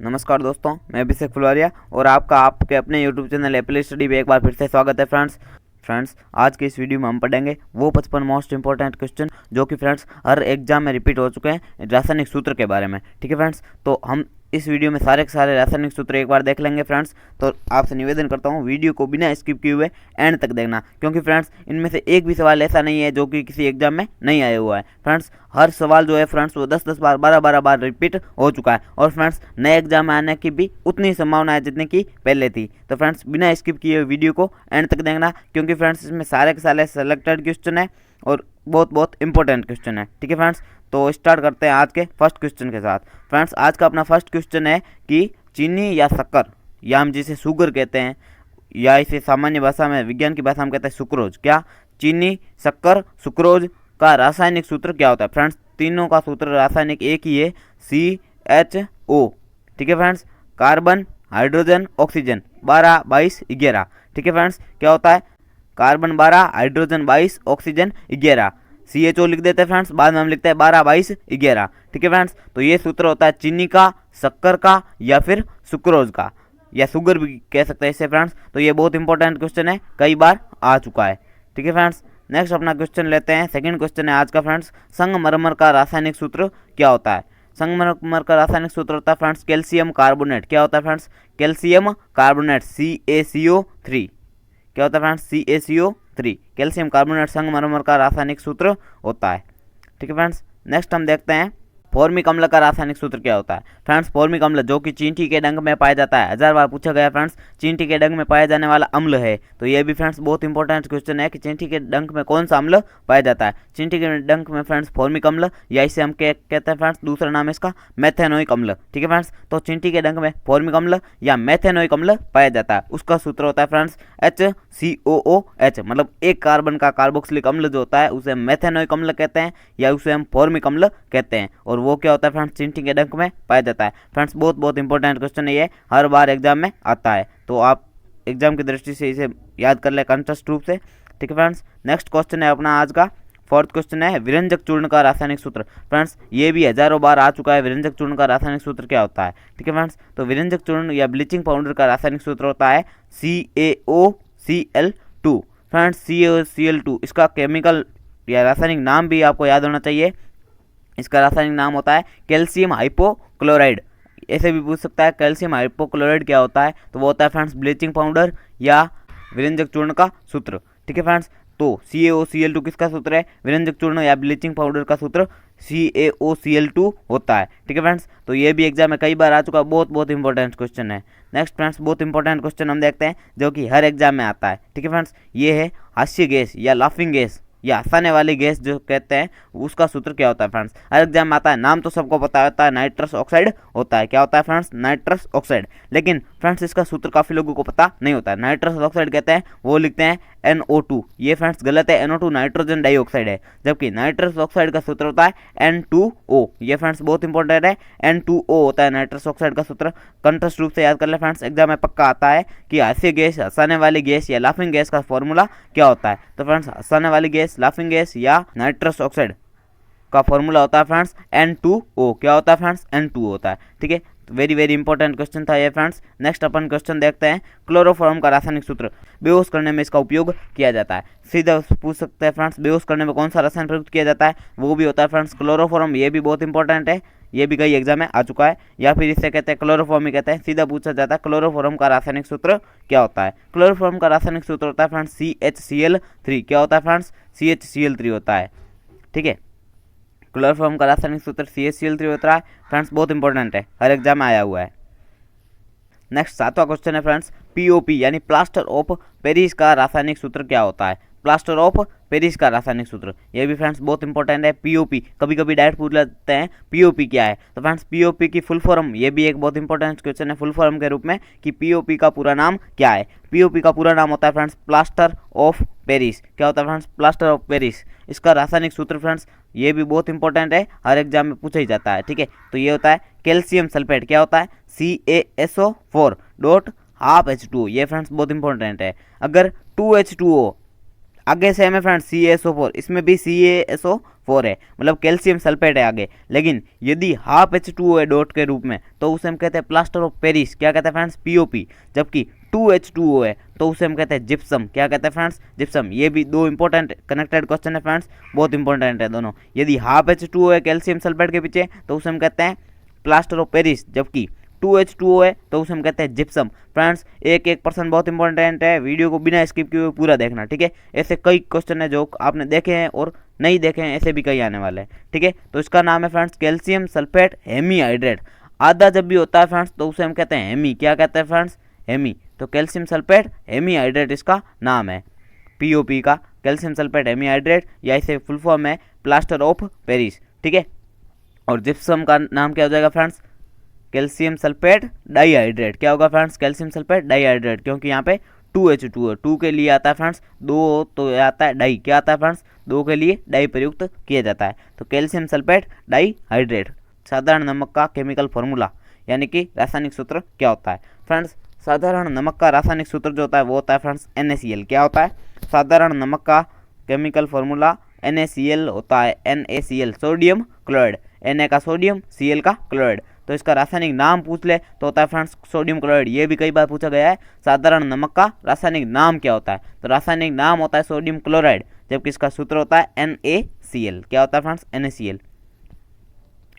नमस्कार दोस्तों, मैं अभिषेक फुलवारिया और आपका आपके अपने यूट्यूब चैनल एप्पल स्टडी में एक बार फिर से स्वागत है फ्रेंड्स। आज के इस वीडियो में हम पढ़ेंगे वो 55 मोस्ट इंपॉर्टेंट क्वेश्चन जो कि फ्रेंड्स हर एग्जाम में रिपीट हो चुके हैं रासायनिक सूत्र के बारे में। ठीक है फ्रेंड्स, तो हम इस वीडियो में सारे के सारे रासायनिक सूत्र एक बार देख लेंगे फ्रेंड्स। तो आपसे निवेदन करता हूँ वीडियो को बिना स्किप किए हुए एंड तक देखना, क्योंकि फ्रेंड्स इनमें से एक भी सवाल ऐसा नहीं है जो कि किसी एग्जाम में नहीं आया हुआ है। फ्रेंड्स हर सवाल जो है फ्रेंड्स वो 10-10 बार 12-12 बार रिपीट हो चुका है और फ्रेंड्स नए एग्जाम में आने की भी उतनी संभावना है जितनी की पहले थी। तो फ्रेंड्स बिना स्किप किए वीडियो को एंड तक देखना, क्योंकि फ्रेंड्स इसमें सारे के सारे सेलेक्टेड क्वेश्चन है और बहुत इंपॉर्टेंट क्वेश्चन है। ठीक है फ्रेंड्स, तो स्टार्ट करते हैं आज के फर्स्ट क्वेश्चन के साथ। फ्रेंड्स आज का अपना फर्स्ट क्वेश्चन है कि चीनी या शक्कर, या हम जिसे शुगर कहते हैं या इसे सामान्य भाषा में विज्ञान की भाषा में कहते हैं सुक्रोज, क्या चीनी शक्कर सुक्रोज का रासायनिक सूत्र क्या होता है? फ्रेंड्स तीनों का सूत्र रासायनिक एक ही है, CHO। ठीक है फ्रेंड्स, कार्बन हाइड्रोजन ऑक्सीजन 12 22 11। ठीक है फ्रेंड्स, क्या होता है? Carbon 12 hydrogen 22 oxygen 11। CHO लिख देते हैं फ्रेंड्स, बाद में हम लिखते हैं 12 22 11। ठीक है फ्रेंड्स, तो ये सूत्र होता है चीनी का, शक्कर का या फिर सुक्रोज का, या शुगर भी कह सकते हैं इससे फ्रेंड्स। तो ये बहुत इंपॉर्टेंट क्वेश्चन है, कई बार आ चुका है। ठीक है फ्रेंड्स, नेक्स्ट अपना क्वेश्चन लेते हैं। सेकंड क्वेश्चन है आज का फ्रेंड्स, संगमरमर का रासायनिक सूत्र क्या होता है? संगमरमर का रासायनिक सूत्र होता है फ्रेंड्स कैल्शियम कार्बोनेट। क्या होता है फ्रेंड्स? Calcium carbonate, CaCO3। क्या होता है फ्रेंड्स? CaCO3, कैल्शियम कार्बोनेट संगमरमर का रासायनिक सूत्र होता है। ठीक है फ्रेंड्स, नेक्स्ट हम देखते हैं फॉर्मिक अम्ल का रासायनिक सूत्र क्या होता है? फ्रेंड्स फॉर्मिक अम्ल जो कि चींटी के डंक में पाया जाता है, 1000 बार पूछा गया फ्रेंड्स, चींटी के डंक में पाया जाने वाला अम्ल है। तो ये भी फ्रेंड्स बहुत इंपॉर्टेंट क्वेश्चन है कि चींटी के डंक में कौन सा अम्ल पाया जाता है? चींटी के डंक में फ्रेंड्स फॉर्मिक अम्ल, या इसे हम कहते हैं फ्रेंड्स दूसरा नाम है इसका मेथेनोइक अम्ल। ठीक है फ्रेंड्स, तो चींटी के डंक में फॉर्मिक अम्ल या मेथेनोइक अम्ल पाया जाता है, उसका सूत्र होता है फ्रेंड्स HCOOH। मतलब एक कार्बन का कार्बोक्सिलिक अम्ल जो होता है उसे हम मेथेनोइक अम्ल कहते हैं या उसे हम फॉर्मिक अम्ल कहते हैं, और वो क्या होता है फ्रेंड्स? चींटी के डंक में पाया जाता है। फ्रेंड्स बहुत इंपॉर्टेंट क्वेश्चन है, ये हर बार एग्जाम में आता है, तो आप एग्जाम की दृष्टि से इसे याद कर ले कंटेस्ट रूप से। ठीक है फ्रेंड्स, नेक्स्ट क्वेश्चन है अपना आज का फोर्थ क्वेश्चन है विरंजक चूर्ण का रासायनिक सूत्र। फ्रेंड्स ये भी हजारों बार आ चुका है, विरंजक चूर्ण का रासायनिक सूत्र क्या होता है? ठीक है फ्रेंड्स, तो विरंजक चूर्ण या ब्लीचिंग पाउडर का रासायनिक सूत्र होता है CaOCl2। फ्रेंड्स CaOCl2 इसका केमिकल या रासायनिक नाम भी आपको याद होना चाहिए। इसका रासायनिक नाम होता है कैल्शियम हाइपोक्लोराइड। ऐसे भी पूछ सकता है कैल्शियम हाइपोक्लोराइड क्या होता है, तो वो होता है फ्रेंड्स ब्लीचिंग पाउडर या विरंजक चूर्ण का सूत्र। ठीक है फ्रेंड्स, तो CaOCl2 किसका सूत्र है? विरंजक चूर्ण या ब्लीचिंग पाउडर का सूत्र CaOCl2 होता है। ठीक है फ्रेंड्स, तो ये भी एग्जाम में कई बार आ चुका है, बहुत इंपॉर्टेंट क्वेश्चन है। नेक्स्ट फ्रेंड्स बहुत इंपॉर्टेंट क्वेश्चन हम देखते हैं जो कि हर एग्जाम में आता है। ठीक है फ्रेंड्स, ये है हास्य गैस या लाफिंग गैस या हंसाने वाली गैस जो कहते हैं, उसका सूत्र क्या होता है? फ्रेंड्स हर एग्जाम में आता है, नाम तो सबको पता होता है, नाइट्रस ऑक्साइड होता है। क्या होता है फ्रेंड्स? Nitrous oxide. लेकिन फ्रेंड्स इसका सूत्र काफ़ी लोगों को पता नहीं होता है। नाइट्रस ऑक्साइड कहते हैं, वो लिखते हैं NO2। ये फ्रेंड्स गलत है, NO2 नाइट्रोजन डाइऑक्साइड है, जबकि नाइट्रस ऑक्साइड का सूत्र होता है N2O। ये फ्रेंड्स बहुत इंपॉर्टेंट है, N2O होता है नाइट्रस ऑक्साइड का सूत्र। कंटेस्ट रूप से याद कर ले फ्रेंड्स, एग्जाम में पक्का आता है कि हास्य गैस, हंसाने वाली गैस या लाफिंग गैस का फॉर्मूला क्या होता है? तो फ्रेंड्स हंसाने वाली गैस, लाफिंग गैस या नाइट्रस ऑक्साइड का फॉर्मूला होता है फ्रेंड्स N2O। क्या होता है फ्रेंड्स? N2O होता है। ठीक है, वेरी इंपॉर्टेंट क्वेश्चन था ये फ्रेंड्स। नेक्स्ट अपन क्वेश्चन देखते हैं, क्लोरोफॉर्म का रासायनिक सूत्र। बेहोश करने में इसका उपयोग किया जाता है। सीधा पूछ सकते हैं फ्रेंड्स बेहोश करने में कौन सा रसायन प्रयुक्त किया जाता है? वो भी होता है फ्रेंड्स क्लोरोफॉर्म। ये भी बहुत इंपॉर्टेंट है, ये भी कई एग्जाम में आ चुका है, या फिर इसे कहते हैं क्लोरोफॉर्म ही कहते हैं। सीधा पूछा जाता है क्लोरोफॉर्म का रासायनिक सूत्र क्या होता है? क्लोरोफॉर्म का रासायनिक सूत्र होता है फ्रेंड्स CHCl3। क्या होता है फ्रेंड्स? CHCl3 होता है। ठीक है, क्लोरोफॉर्म का रासायनिक सूत्र CHCl3 होता है फ्रेंड्स, बहुत इंपॉर्टेंट है, हर एग्जाम में आया हुआ है। नेक्स्ट सातवां क्वेश्चन है फ्रेंड्स, POP यानी प्लास्टर ऑफ पेरिस का रासायनिक सूत्र क्या होता है? प्लास्टर ऑफ पेरिस का रासायनिक सूत्र, ये भी फ्रेंड्स बहुत इंपॉर्टेंट है। POP कभी कभी डायरेक्ट पूछ लेते हैं POP क्या है, तो फ्रेंड्स POP की फुल फॉर्म, ये भी एक बहुत इंपॉर्टेंट क्वेश्चन है फुल फॉर्म के रूप में कि POP का पूरा नाम क्या है? POP का पूरा नाम होता है फ्रेंड्स प्लास्टर ऑफ पेरिस। क्या होता है फ्रेंड्स? Plaster of Paris. इसका रासायनिक सूत्र फ्रेंड्स ये भी बहुत इंपॉर्टेंट है, हर एग्जाम में पूछा ही जाता है। ठीक है, तो ये होता है कैल्शियम सल्फेट। क्या होता है? CaSO4 dot half H2O। ये फ्रेंड्स बहुत इंपॉर्टेंट है। अगर 2H2O आगे सेम है फ्रेंड्स CaSO4, इसमें भी CaSO4 है, मतलब कैल्शियम सल्फेट है आगे। लेकिन यदि हाफ H2O है डॉट के रूप में तो उसे हम कहते हैं प्लास्टर ऑफ पेरिस, क्या कहते हैं फ्रेंड्स, POP। जबकि 2H2O है तो उसे हम कहते हैं जिप्सम, क्या कहते हैं फ्रेंड्स, जिप्सम। ये भी दो इंपॉर्टेंट कनेक्टेड क्वेश्चन है फ्रेंड्स, बहुत इंपॉर्टेंट है दोनों। यदि हाफ H2O है कैल्शियम सल्फेट के पीछे तो उसे हम कहते हैं प्लास्टर ऑफ पेरिस, जबकि 2H2O है तो उसे हम कहते हैं जिप्सम। फ्रेंड्स एक एक पर्सन बहुत इंपॉर्टेंट है, वीडियो को बिना स्किप किए हुए पूरा देखना, ठीक है। ऐसे कई क्वेश्चन है जो आपने देखे हैं और नहीं देखे हैं, ऐसे भी कई आने वाले हैं, ठीक है। तो इसका नाम है फ्रेंड्स कैल्शियम सल्फेट हेमीहाइड्रेट। आधा जब भी होता है फ्रेंड्स तो उसे हम कहते हैं हेमी, क्या कहते हैं फ्रेंड्स, हेमी। तो कैल्शियम सल्फेट हेमीहाइड्रेट इसका नाम है, POP का, कैल्शियम सल्फेट हेमीहाइड्रेट, या इसे फुल फॉर्म है प्लास्टर ऑफ पेरिस, ठीक है। और जिप्सम का नाम क्या हो जाएगा फ्रेंड्स, कैल्शियम सल्फेट डाइहाइड्रेट। क्या होगा फ्रेंड्स, कैल्शियम सल्फेट डाइहाइड्रेट, क्योंकि यहाँ पे 2H2O, 2 के लिए आता है फ्रेंड्स, 2 तो आता है डाई, क्या आता है फ्रेंड्स, 2 के लिए डाई प्रयुक्त किया जाता है। तो कैल्शियम सल्फेट डाइहाइड्रेट साधारण नमक का केमिकल फॉर्मूला, यानी कि रासायनिक सूत्र क्या होता है फ्रेंड्स। साधारण नमक का रासायनिक सूत्र जो होता है वो होता है फ्रेंड्स NaCl। क्या होता है, साधारण नमक का केमिकल फॉर्मूला NaCl होता है, NaCl सोडियम क्लोराइड, Na का सोडियम, Cl का क्लोराइड। तो इसका रासायनिक नाम पूछ ले तो होता है फ्रेंड्स सोडियम क्लोराइड। ये भी कई बार पूछा गया है, साधारण नमक का रासायनिक नाम क्या होता है, तो रासायनिक नाम होता है सोडियम क्लोराइड, जबकि इसका सूत्र होता है NaCl। क्या होता है फ्रेंड्स, NaCl।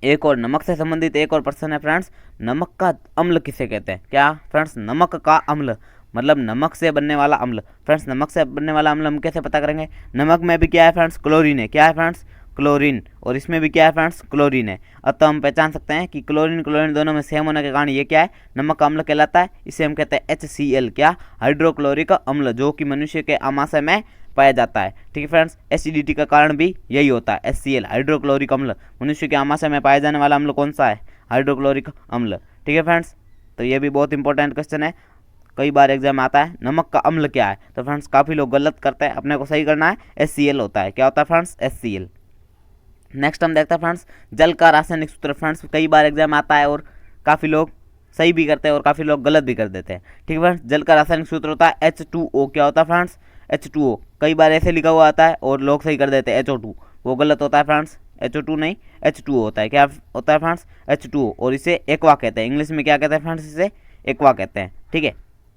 एक और नमक से संबंधित एक और प्रश्न है फ्रेंड्स, नमक का अम्ल किसे कहते हैं। क्या फ्रेंड्स, नमक का अम्ल मतलब नमक से बनने वाला अम्ल। फ्रेंड्स नमक से बनने वाला अम्ल हम कैसे पता करेंगे, नमक में भी क्या है फ्रेंड्स, क्लोरीन है, क्या है फ्रेंड्स, क्लोरीन, और इसमें भी क्या है फ्रेंड्स, क्लोरीन है। अतः हम पहचान सकते हैं कि क्लोरीन क्लोरीन दोनों में सेम होने के कारण ये क्या है, नमक का अम्ल कहलाता है। इसे हम कहते हैं HCl, क्या, हाइड्रोक्लोरिक अम्ल, जो कि मनुष्य के आमाशय में पाया जाता है, ठीक है फ्रेंड्स। एसिडिटी का कारण भी यही होता है, HCl हाइड्रोक्लोरिक अम्ल। मनुष्य के आमाशय में पाया जाने वाला अम्ल कौन सा है, हाइड्रोक्लोरिक अम्ल, ठीक है फ्रेंड्स। तो ये भी बहुत इंपॉर्टेंट क्वेश्चन है, कई बार एग्जाम आता है, नमक का अम्ल क्या है। तो फ्रेंड्स काफ़ी लोग गलत करते हैं, अपने को सही करना है, HCl होता है। क्या होता है फ्रेंड्स, HCl। नेक्स्ट हम देखते हैं फ्रेंड्स जल का रासायनिक सूत्र। फ्रेंड्स कई बार एग्जाम आता है और काफ़ी लोग सही भी करते हैं और काफ़ी लोग गलत भी कर देते हैं, ठीक है फ्रेंड्स। जल का रासायनिक सूत्र होता है H2O। क्या होता है फ्रेंड्स, H2O। कई बार ऐसे लिखा हुआ आता है और लोग सही कर देते हैं HO2, वो गलत होता है फ्रेंड्स, HO2 नहीं H2O होता है। क्या होता है फ्रेंड्स, H2O, और इसे एक्वा कहते हैं, इंग्लिश में क्या कहते हैं फ्रेंड्स, इसे एक्वा कहते हैं, ठीक है।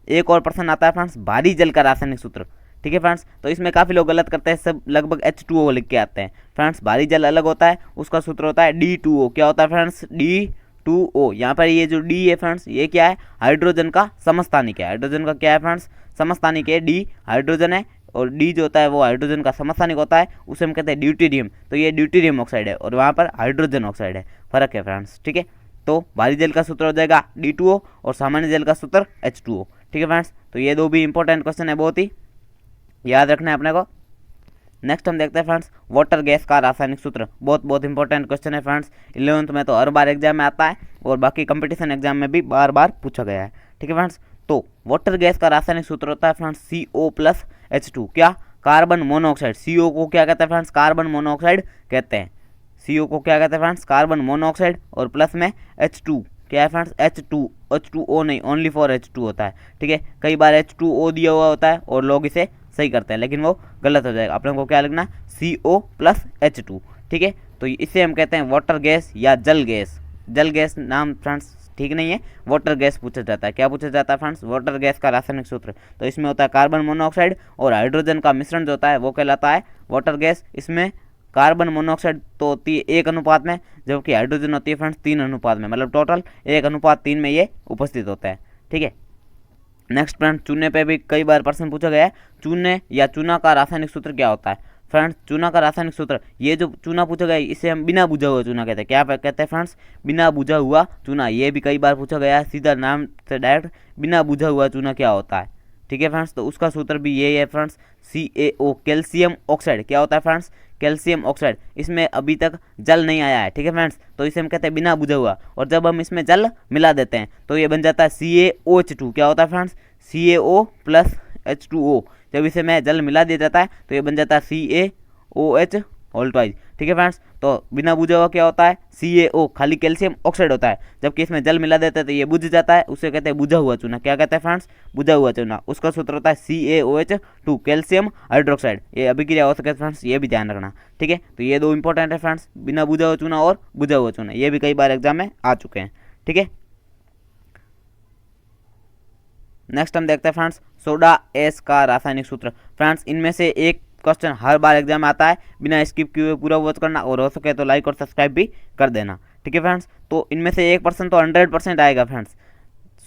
एक और प्रश्न आता है फ्रेंड्स भारी जल का रासायनिक सूत्र, ठीक है फ्रेंड्स। तो इसमें काफ़ी लोग गलत करते हैं, सब लगभग H2O लिख के आते हैं। फ्रेंड्स भारी जल अलग होता है, उसका सूत्र होता है D2O। क्या होता है फ्रेंड्स, D2O। यहाँ पर ये जो D है फ्रेंड्स, ये क्या है, हाइड्रोजन का समस्थानिक है। हाइड्रोजन का क्या है फ्रेंड्स, समस्थानिक है। D हाइड्रोजन है और D जो होता है वो हाइड्रोजन का समस्थानिक होता है, उसे हम कहते हैं ड्यूटेरियम। तो ये ड्यूटेरियम ऑक्साइड है और वहाँ पर हाइड्रोजन ऑक्साइड है, फर्क है फ्रेंड्स, ठीक है। तो भारी जल का सूत्र हो जाएगा D2O और सामान्य जल का सूत्र H2O, ठीक है फ्रेंड्स। तो ये दो भी इंपॉर्टेंट क्वेश्चन है, बहुत ही याद रखना है अपने को। नेक्स्ट हम देखते हैं फ्रेंड्स वाटर गैस का रासायनिक सूत्र। बहुत इंपॉर्टेंट क्वेश्चन है फ्रेंड्स, 11th में तो हर बार एग्जाम में आता है और बाकी कंपटीशन एग्जाम में भी बार बार पूछा गया है, ठीक है फ्रेंड्स। तो वाटर गैस का रासायनिक सूत्र होता है फ्रेंड्स CO+H2। क्या, कार्बन मोनोऑक्साइड। CO को क्या कहते हैं फ्रेंड्स, कार्बन मोनोऑक्साइड कहते हैं। CO को क्या कहते हैं फ्रेंड्स, कार्बन मोनोऑक्साइड, और प्लस में H2 क्या है फ्रेंड्स, H2O नहीं, ओनली फॉर H2 होता है, ठीक है। कई बार H2O दिया हुआ होता है और लोग इसे सही करते हैं, लेकिन वो गलत हो जाएगा। अपने को क्या लिखना, CO+H2, ठीक है। तो इसे हम कहते हैं वाटर गैस या जल गैस। जल गैस नाम फ्रेंड्स ठीक नहीं है, वाटर गैस पूछा जाता है। क्या पूछा जाता है फ्रेंड्स, वाटर गैस का रासायनिक सूत्र। तो इसमें होता है कार्बन मोनोऑक्साइड और हाइड्रोजन का मिश्रण जो होता है वो कहलाता है वाटर गैस। इसमें कार्बन मोनोऑक्साइड तो होती है 1 अनुपात में, जबकि हाइड्रोजन होती है फ्रेंड्स 3 अनुपात में, मतलब टोटल 1:3 में ये उपस्थित होता है, ठीक है। नेक्स्ट फ्रेंड्स चूने पे भी कई बार प्रश्न पूछा गया है, चूने या चूना का रासायनिक सूत्र क्या होता है। फ्रेंड्स चूना का रासायनिक सूत्र, ये जो चूना पूछा गया है इसे हम बिना बुझा हुआ चूना कहते हैं। क्या कहते हैं फ्रेंड्स, बिना बुझा हुआ चूना। ये भी कई बार पूछा गया है, सीधा नाम से डायरेक्ट बिना बुझा हुआ चूना क्या होता है, ठीक है फ्रेंड्स। तो उसका सूत्र भी यही है फ्रेंड्स, CaO कैल्शियम ऑक्साइड। क्या होता है फ्रेंड्स, कैल्शियम ऑक्साइड। इसमें अभी तक जल नहीं आया है, ठीक है फ्रेंड्स, तो इसे हम कहते हैं बिना बुझा हुआ। और जब हम इसमें जल मिला देते हैं तो ये बन जाता है CaOH2। क्या होता है फ्रेंड्स, CaO+H2O। जब इसे में जल मिला दिया जाता है तो ये बन जाता है CaOH होल ट्वाइज। ठीक है फ्रेंड्स, तो बिना बुझा हुआ क्या होता है, CaO, खाली कैल्शियम ऑक्साइड होता है। जबकि इसमें जल मिला देते हैं तो ये बुझ जाता है, उसे कहते हैं बुझा हुआ चूना। क्या कहते हैं फ्रेंड्स, बुझा हुआ चूना। उसका सूत्र होता है CaOH2, कैल्शियम हाइड्रोक्साइड। ये अभिक्रिया हो सके फ्रेंड्स, ये भी ध्यान रखना। ठीक है, तो ये दो इंपॉर्टेंट है फ्रेंड्स, बिना बुझा हुआ चूना और बुझा हुआ चूना। ये भी कई बार एग्जाम में आ चुके हैं। ठीक है, नेक्स्ट हम देखते हैं फ्रेंड्स सोडा एस का रासायनिक सूत्र। फ्रेंड्स इनमें से एक क्वेश्चन हर बार एग्जाम में आता है, बिना स्किप किए पूरा वॉच करना, और हो सके तो लाइक और सब्सक्राइब भी कर देना। ठीक है फ्रेंड्स, तो इनमें से 1% तो 100% आएगा फ्रेंड्स।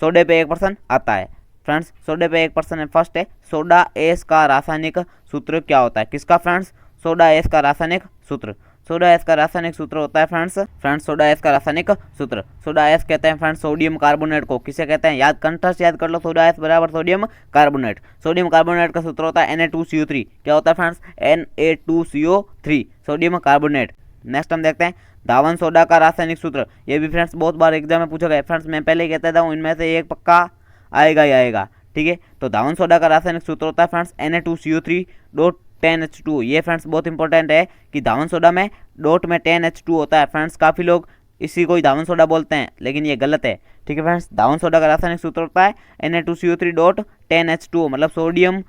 सोडे पे 1% आता है फ्रेंड्स, सोडे पे 1% है। फर्स्ट है सोडा एस का रासायनिक सूत्र क्या होता है, किसका फ्रेंड्स, सोडा एस का रासायनिक सूत्र। सोडा एस का रासायनिक सूत्र होता है फ्रेंड्स सोडा एस का रासायनिक सूत्र, सोडा एस कहते हैं फ्रेंड्स सोडियम कार्बोनेट को। किसे कहते हैं, याद कंठस्थ याद कर लो, सोडा एस बराबर सोडियम कार्बोनेट। सोडियम कार्बोनेट का सूत्र होता है Na2CO3। क्या होता है friends, Na2CO3, sodium carbonate. Next हम देखते हैं धावन सोडा का रासायनिक सूत्र। ये भी फ्रेंड्स बहुत बार एग्जाम में पूछा गया फ्रेंड्स, मैं पहले ही कहता था इनमें से एक पक्का आएगा ही आएगा। ठीक है, तो धावन सोडा का रासायनिक सूत्र होता है फ्रेंड्स Na2CO3.10H2। ये फ्रेंड्स बहुत इंपॉर्टेंट है कि धावन सोडा में डॉट में 10H2 होता है फ्रेंड्स। काफ़ी लोग इसी को ही धावन सोडा बोलते हैं, लेकिन ये गलत है। ठीक है फ्रेंड्स, धावन सोडा का रासायनिक सूत्र होता है Na2CO3.10H2, मतलब sodium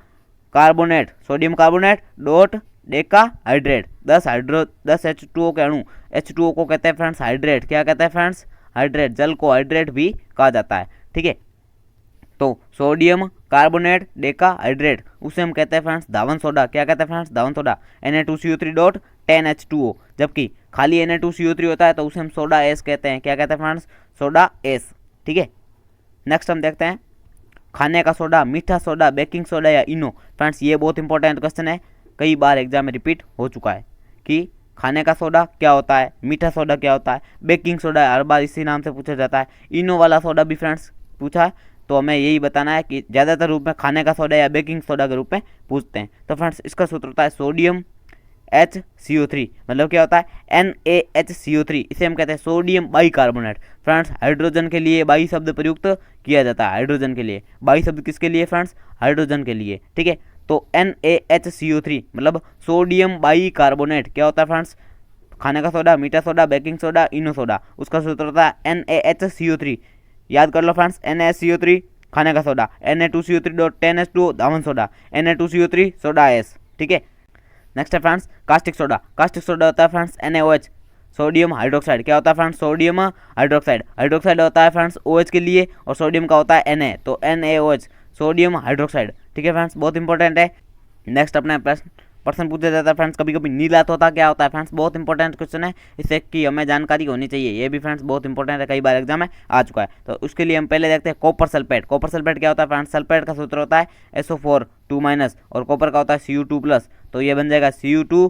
carbonate dot Deka hydrate. 10H2O के अणु, H2O को कहते हैं फ्रेंड्स हाइड्रेट। क्या कहते हैं फ्रेंड्स, हाइड्रेट। जल को हाइड्रेट भी कहा जाता है। ठीक है, तो सोडियम कार्बोनेट डेका हाइड्रेट, उसे हम कहते हैं फ्रेंड्स धावन सोडा। क्या कहते हैं फ्रेंड्स, धावन सोडा। Na2CO3.10H2O, जबकि खाली Na2CO3 होता है तो उसे हम सोडा एस कहते हैं। क्या कहते हैं फ्रेंड्स, सोडा एस। ठीक है, नेक्स्ट हम देखते हैं खाने का सोडा, मीठा सोडा, बेकिंग सोडा या इनो। फ्रेंड्स ये बहुत इंपॉर्टेंट क्वेश्चन है, कई बार एग्जाम में रिपीट हो चुका है कि खाने का सोडा क्या होता है, मीठा सोडा क्या होता है, बेकिंग सोडा हर बार इसी नाम से पूछा जाता है, इनो वाला सोडा भी फ्रेंड्स पूछा है। तो हमें यही बताना है कि ज़्यादातर रूप में खाने का सोडा या बेकिंग सोडा के रूप में पूछते हैं। तो फ्रेंड्स इसका सूत्र होता है सोडियम HCO3, मतलब क्या होता है NaHCO3। इसे हम कहते हैं सोडियम बाइकार्बोनेट। फ्रेंड्स हाइड्रोजन के लिए बाई शब्द प्रयुक्त किया जाता है, हाइड्रोजन के लिए। बाई शब्द किसके लिए फ्रेंड्स, हाइड्रोजन के लिए। ठीक है, तो NaHCO3 मतलब सोडियम बाइकार्बोनेट क्या होता है फ्रेंड्स, खाने का सोडा, मीठा soda, baking soda, Eno soda. उसका सूत्र होता है NaHCO3। याद कर लो फ्रेंड्स, NaHCO3 खाने का सोडा, Na2CO3.10H2O धावन सोडा, Na2CO3 सोडा एस। ठीक है, नेक्स्ट है friends caustic soda. Caustic soda होता है फ्रेंड्स NaOH, सोडियम हाइड्रोक्साइड। क्या होता है फ्रेंड्स, सोडियम हाइड्रोक्साइड। हाइड्रोक्साइड होता है फ्रेंड्स OH के लिए, और सोडियम का होता है Na, तो NaOH सोडियम हाइड्रोक्साइड। ठीक है फ्रेंड्स, बहुत इंपॉर्टेंट है। नेक्स्ट अपने प्रश्न पूछा जाता है फ्रेंड्स कभी कभी, नीला तोता क्या होता है फ्रेंड्स, बहुत इंपॉर्टेंट क्वेश्चन है, इससे की हमें जानकारी होनी चाहिए। ये भी फ्रेंड्स बहुत इंपॉर्टेंट है, कई बार एग्जाम में आ चुका है। तो उसके लिए हम पहले देखते हैं कॉपर सल्फेट। कॉपर सल्फेट क्या होता है फ्रेंड्स, सल्फेट का सूत्र होता है SO4 2- और कॉपर का होता है Cu2+। तो ये बन जाएगा Cu2,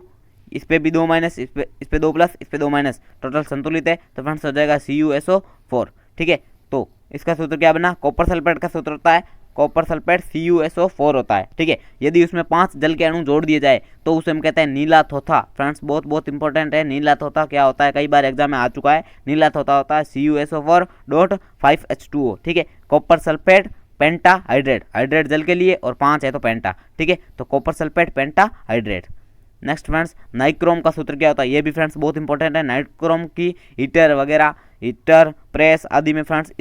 इस पे भी 2-, इस पे 2+, इस पे 2-, टोटल संतुलित है, तो फ्रेंड्स हो जाएगा CuSO4। ठीक है, तो इसका सूत्र क्या बना, कॉपर सल्फेट का सूत्र होता है कॉपर सल्फेट CuSO4 होता है। ठीक है, यदि उसमें 5 जल के अणु जोड़ दिए जाए तो उसे हम कहते हैं नीला थोथा। फ्रेंड्स बहुत इंपॉर्टेंट है, नीला थोथा क्या होता है, कई बार एग्जाम में आ चुका है। नीला थोथा होता है CuSO4.5H2O। ठीक है, कॉपर सल्फेट पेंटा हाइड्रेट, हाइड्रेट जल के लिए और 5 है तो पेंटा। ठीक है, तो कॉपर सल्फेट पेंटा हाइड्रेट। नेक्स्ट फ्रेंड्स नाइक्रोम का सूत्र क्या होता है, ये भी फ्रेंड्स बहुत इंपॉर्टेंट है। नाइक्रोम की हीटर वगैरह, हीटर प्रेस आदि में फ्रेंड्स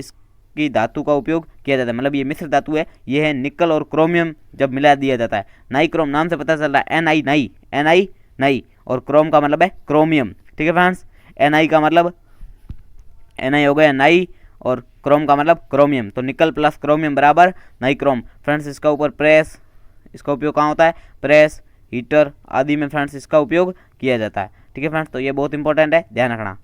की धातु का उपयोग किया जाता है, मतलब ये मिश्र धातु है। ये है निकल और क्रोमियम जब मिला दिया जाता है। नाइक्रोम नाम से पता चल रहा है Na नहीं, और क्रोम का मतलब है क्रोमियम। ठीक है फ्रेंड्स, Na का मतलब Na हो गया नाई, और क्रोम का मतलब क्रोमियम, तो निकल प्लस क्रोमियम बराबर नाइक्रोम। फ्रेंड्स इसका ऊपर प्रेस, इसका उपयोग कहाँ होता है, प्रेस, हीटर आदि में फ्रेंड्स इसका उपयोग किया जाता है। ठीक है फ्रेंड्स, तो ये बहुत इंपॉर्टेंट है, ध्यान रखना।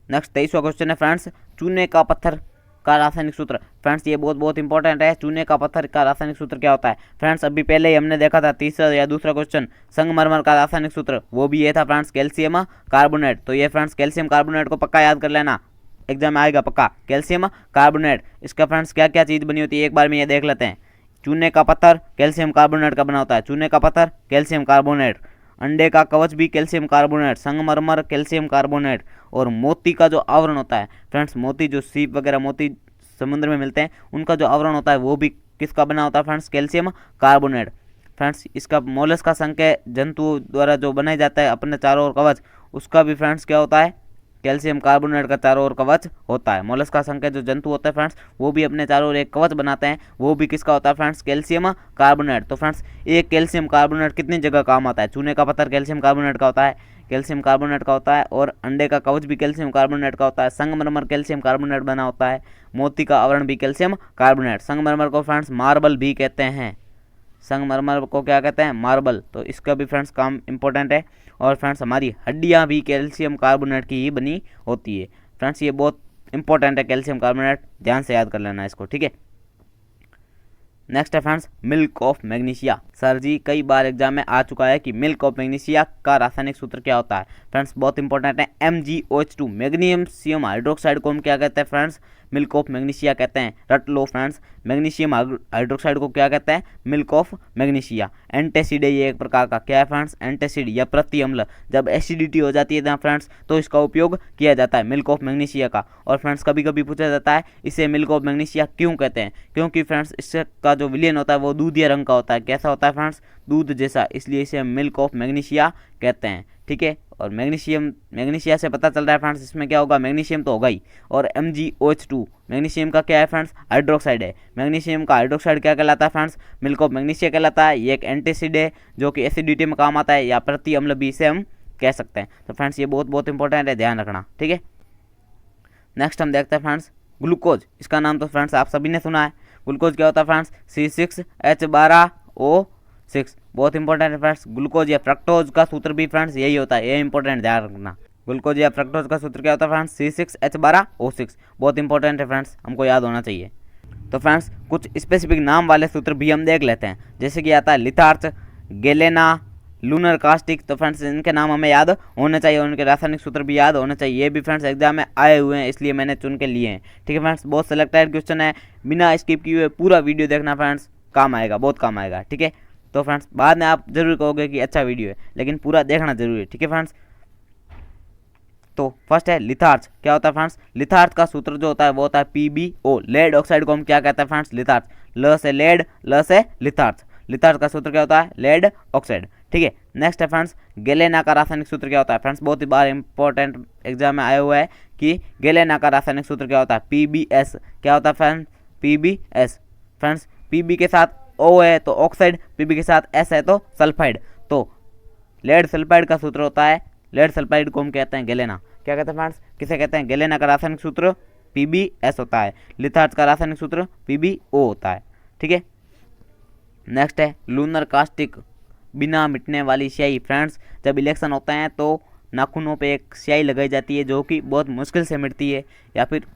नेक्स्ट 23वां क्वेश्चन है फ्रेंड्स चूने का पत्थर का रासायनिक सूत्र। फ्रेंड्स ये बहुत इंपॉर्टेंट है, चूने का पत्थर का रासायनिक सूत्र क्या होता है। फ्रेंड्स अभी पहले ही हमने देखा था तीसरा या दूसरा क्वेश्चन, संगमरमर का रासायनिक सूत्र, वो भी ये था फ्रेंड्स कैल्शियम कार्बोनेट। तो ये फ्रेंड्स कैल्शियम कार्बोनेट को पक्का याद कर लेना, एग्जाम में आएगा पक्का, कैल्शियम कार्बोनेट। इसका फ्रेंड्स क्या क्या चीज़ बनी होती है एक बार में ये देख लेते हैं। चूने का पत्थर कैल्शियम कार्बोनेट का बना होता है, चूने का पत्थर कैल्शियम कार्बोनेट, अंडे का कवच भी कैल्शियम कार्बोनेट, संगमरमर कैल्शियम कार्बोनेट, और मोती का जो आवरण होता है फ्रेंड्स, मोती जो सीप वगैरह मोती समुद्र में मिलते हैं उनका जो आवरण होता है वो भी किसका बना होता है फ्रेंड्स, कैल्शियम कार्बोनेट। फ्रेंड्स इसका मोलस्का संघ के जंतुओं द्वारा जो बनाया जाता है अपने चारों ओर कवच, उसका भी फ्रेंड्स क्या होता है, कैल्शियम कार्बोनेट का चारों ओर कवच होता है। मोलस्का संघ के जो जंतु होते हैं फ्रेंड्स वो भी अपने चारों ओर एक कवच बनाते हैं, वो भी किसका होता है फ्रेंड्स, कैल्शियम कार्बोनेट। तो फ्रेंड्स एक कैल्शियम कार्बोनेट कितनी जगह काम आता है, चूने का पत्थर कैल्शियम कार्बोनेट का होता है, कैल्शियम कार्बोनेट का होता है, और अंडे का कवच भी कैल्शियम कार्बोनेट का होता है, संगमरमर कैल्शियम कार्बोनेट बना होता है, मोती का आवरण भी कैल्शियम कार्बोनेट। संगमरमर को फ्रेंड्स मार्बल भी कहते हैं, संगमरमर को क्या कहते हैं, मार्बल। तो इसका भी फ्रेंड्स काम इंपॉर्टेंट है। और फ्रेंड्स हमारी हड्डियां भी कैल्शियम कार्बोनेट की ही बनी होती है। फ्रेंड्स ये बहुत इंपॉर्टेंट है कैल्शियम कार्बोनेट, ध्यान से याद कर लेना इसको, ठीक है। नेक्स्ट है friends milk of magnesia. Sir ji कई बार एग्जाम में आ चुका है कि मिल्क ऑफ मैग्नीशिया का रासायनिक सूत्र क्या होता है। फ्रेंड्स बहुत इंपॉर्टेंट है, MgOH2 मैग्नीशियम हाइड्रोक्साइड को हम क्या कहते हैं फ्रेंड्स, मिल्क ऑफ मैग्नीशिया कहते हैं। रट लो फ्रेंड्स, मैग्नीशियम हाइड्रोक्साइड को क्या कहते हैं, मिल्क ऑफ मैग्नीशिया। एंटासिड है ये एक प्रकार का, क्या है फ्रेंड्स, एंटासिड या प्रति अम्ल। जब एसिडिटी हो जाती है ना फ्रेंड्स तो इसका उपयोग किया जाता है मिल्क ऑफ मैग्नीशिया का। और फ्रेंड्स कभी कभी पूछा जाता है इसे मिल्क ऑफ मैग्नीशिया क्यों कहते हैं, क्योंकि फ्रेंड्स इसका जो विलयन होता है वो दूधिया रंग का होता है। कैसा होता है फ्रेंड्स, दूध जैसा, इसलिए इसे मिल्क ऑफ मैग्नीशिया कहते हैं, ठीक है। और मैग्नीशिया से पता चल रहा है फ्रेंड्स इसमें क्या होगा, मैग्नीशियम तो होगा ही। और MgOH2 मैग्नीशियम का क्या है फ्रेंड्स, हाइड्रोक्साइड है। मैग्नीशियम का हाइड्रोक्साइड क्या कहलाता है फ्रेंड्स, मिल्क ऑफ मैग्नीशिया कहलाता है। ये एक एंटासिड है जो कि एसिडिटी में काम आता है, या प्रति अम्ल भी इसे हम कह सकते हैं। तो फ्रेंड्स ये बहुत बहुत इंपॉर्टेंट है, ध्यान रखना, ठीक है। नेक्स्ट हम देखते हैं फ्रेंड्स ग्लूकोज। इसका नाम तो फ्रेंड्स आप सभी ने सुना है। ग्लूकोज क्या होता है फ्रेंड्स, C6H12O6, बहुत इंपॉर्टेंट है फ्रेंड्स। ग्लूकोज या फ्रक्टोज का सूत्र भी फ्रेंड्स यही होता है, ये इंपॉर्टेंट ध्यान रखना। ग्लूकोज या फ्रक्टोज का सूत्र क्या होता है फ्रेंड्स, C6H12O6, बहुत इंपॉर्टेंट है फ्रेंड्स, हमको याद होना चाहिए। तो फ्रेंड्स कुछ स्पेसिफिक नाम वाले सूत्र भी हम देख लेते हैं, जैसे कि आता है लिथार्च, गेलेना, लूनर कास्टिक। तो फ्रेंड्स इनके नाम हमें याद होने चाहिए, उनके रासायनिक सूत्र भी याद होने चाहिए। ये भी फ्रेंड्स एग्जाम में आए हुए हैं, इसलिए मैंने चुन के लिए हैं, ठीक है फ्रेंड्स। बहुत सिलेक्टेड क्वेश्चन है, बिना स्किप किए हुए पूरा वीडियो देखना फ्रेंड्स, काम आएगा, बहुत काम आएगा, ठीक है। तो फ्रेंड्स बाद में आप जरूर कहोगे कि अच्छा वीडियो है, लेकिन पूरा देखना जरूरी है, ठीक है फ्रेंड्स। तो फर्स्ट है लिथार्च। क्या होता है फ्रेंड्स, लिथार्च का सूत्र जो होता है वो होता है PbO। लेड ऑक्साइड को हम क्या कहते हैं फ्रेंड्स, लिथार्च। ल से लेड, ल से लिथार्च। लिथार्च का सूत्र क्या होता है, लेड ऑक्साइड, ठीक है। नेक्स्ट है फ्रेंड्स गेलेना का रासायनिक सूत्र क्या होता है। फ्रेंड्स बहुत ही बार इंपॉर्टेंट एग्जाम में आया हुआ है कि गेलेना का रासायनिक सूत्र क्या होता है, PbS। क्या होता है फ्रेंड्स, PbS। फ्रेंड्स Pb के साथ O है तो ऑक्साइड, Pb के साथ S है तो सल्फाइड। तो लेड सल्फाइड का सूत्र होता है, लेड सल्फाइड को हम कहते हैं गेलेना। क्या कहते हैं फ्रेंड्स, किसे कहते हैं, गेलेना का रासायनिक सूत्र PbS होता है। लिथार्च का रासायनिक सूत्र PbO होता है, ठीक है। नेक्स्ट है लूनर कास्टिक, बिना मिटने वाली स्याही। फ्रेंड्स जब इलेक्शन होता है तो नाखूनों पे एक स्याही लगाई जाती है जो कि बहुत मुश्किल से मिटती है, या फिर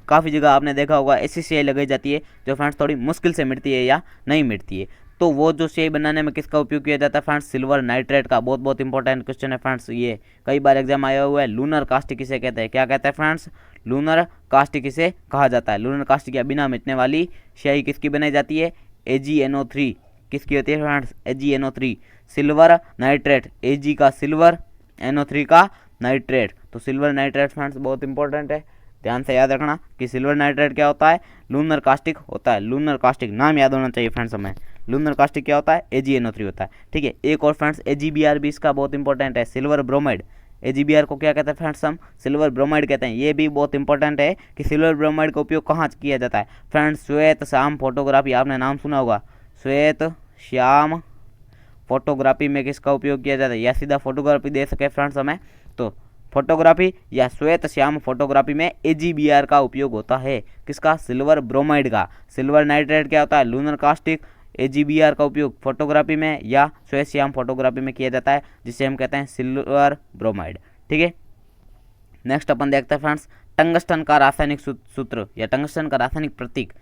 काफ़ी जगह आपने देखा होगा ऐसी स्याही लगाई जाती है जो फ्रेंड्स थोड़ी मुश्किल से मिटती है या नहीं मिटती है। तो वो जो स्याही बनाने में किसका उपयोग किया जाता है फ्रेंड्स, सिल्वर नाइट्रेट का। बहुत बहुत इंपॉर्टेंट क्वेश्चन है फ्रेंड्स, ये कई बार एग्जाम आया हुआ है। लूनर कास्टिक किसे कहते हैं, क्या कहते हैं फ्रेंड्स, लूनर कास्टिक किसे कहा जाता है। लूनर कास्टिक या बिना मिटने वाली स्याही किसकी बनाई जाती है, AgNO3 किसकी होती है friends, AgNO3। Silver nitrate, Ag का सिल्वर, NO3 का नाइट्रेट। तो सिल्वर नाइट्रेट फ्रेंड्स बहुत इंपॉर्टेंट है, ध्यान से याद रखना कि सिल्वर नाइट्रेट क्या होता है, लूनर कास्टिक होता है। लूनर कास्टिक नाम याद होना चाहिए फ्रेंड्स हमें। लूनर कास्टिक क्या होता है, AgNO3 होता है, ठीक है। एक और फ्रेंड्स AgBr भी इसका बहुत इंपॉर्टेंट है, सिल्वर ब्रोमाइड। AgBr को क्या कहते हैं फ्रेंड्स, हम सिल्वर ब्रोमाइड कहते हैं। ये भी बहुत इंपॉर्टेंट है कि सिल्वर ब्रोमाइड का उपयोग कहाँ किया जाता है फ्रेंड्स, श्वेत श्याम फोटोग्राफी, आपने नाम सुना होगा, श्वेत श्याम फोटोग्राफी में किसका उपयोग किया जाता है, या सीधा फोटोग्राफी दे सके फ्रेंड्स हमें, तो फोटोग्राफी या श्वेत श्याम फोटोग्राफी में AgBr का उपयोग होता है, किसका, सिल्वर ब्रोमाइड का। सिल्वर नाइट्रेट क्या होता है, लूनर कास्टिक। AgBr का उपयोग फोटोग्राफी में या श्वेत श्याम फोटोग्राफी में किया जाता है, जिसे हम कहते हैं सिल्वर ब्रोमाइड, ठीक है। नेक्स्ट अपन देखते हैं फ्रेंड्स टंगस्टन का रासायनिक सूत्र या टंगस्टन का रासायनिक प्रतीक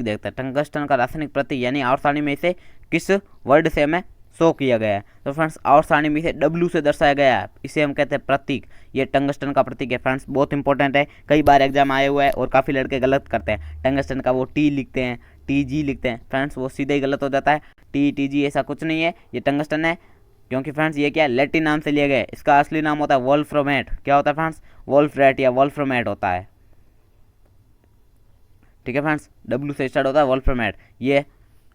देखते हैं। टंगस्टन का रासायनिक प्रतीक यानी आवर्त सारणी में इसे किस वर्ड से हमें शो किया गया है, तो फ्रेंड्स आवर्त सारणी में इसे W से दर्शाया गया है, इसे हम कहते हैं प्रतीक। ये टंगस्टन का प्रतीक है फ्रेंड्स, बहुत इंपॉर्टेंट है, कई बार एग्जाम आए हुए हैं और काफ़ी लड़के गलत करते हैं। टंगस्टन का वो T लिखते हैं, TG लिखते हैं फ्रेंड्स, वो सीधे ही गलत हो जाता है। TG ऐसा कुछ नहीं है, ये टंगस्टन है, क्योंकि फ्रेंड्स ये क्या लैटिन नाम से लिया गया है। इसका असली नाम होता है वोल्फ्रामेट। क्या होता है फ्रेंड्स, वोल्फ्रेट या वोल्फ्रामेट होता है, ठीक है फ्रेंड्स। W से स्टार्ट होता है वोल्फ्रामेट। ये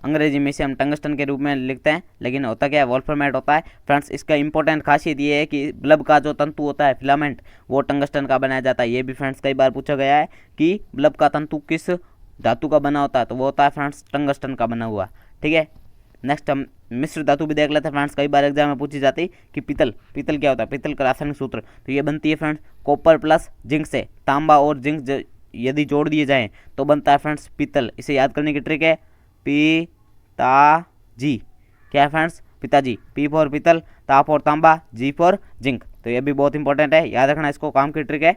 अंग्रेजी में इसे हम टंगस्टन के रूप में लिखते हैं, लेकिन होता क्या है, वोल्फ्रामाइट होता है फ्रेंड्स। इसका इंपॉर्टेंट खासियत ये है कि बल्ब का जो तंतु होता है फिलामेंट, वो टंगस्टन का बनाया जाता है। ये भी फ्रेंड्स कई बार पूछा गया है कि बल्ब का तंतु किस धातु का बना होता है, तो वो होता है फ्रेंड्स टंगस्टन का बना हुआ। ठीक है, नेक्स्ट हम मिश्र धातु भी देख लेते हैं फ्रेंड्स। कई बार एग्जाम में पूछी जाती है कि पीतल क्या होता है, पीतल का रासायनिक सूत्र। तो ये बनती है फ्रेंड्स कॉपर प्लस जिंक से। तांबा और जिंक यदि जोड़ दिए जाएं तो बनता है फ्रेंड्स पीतल। इसे याद करने की ट्रिक है पिताजी। क्या है फ्रेंड्स, पिताजी। पी फॉर पीतल, ता फॉर तांबा, जी फॉर जिंक। तो ये भी बहुत इंपॉर्टेंट है, याद रखना इसको, काम की ट्रिक है।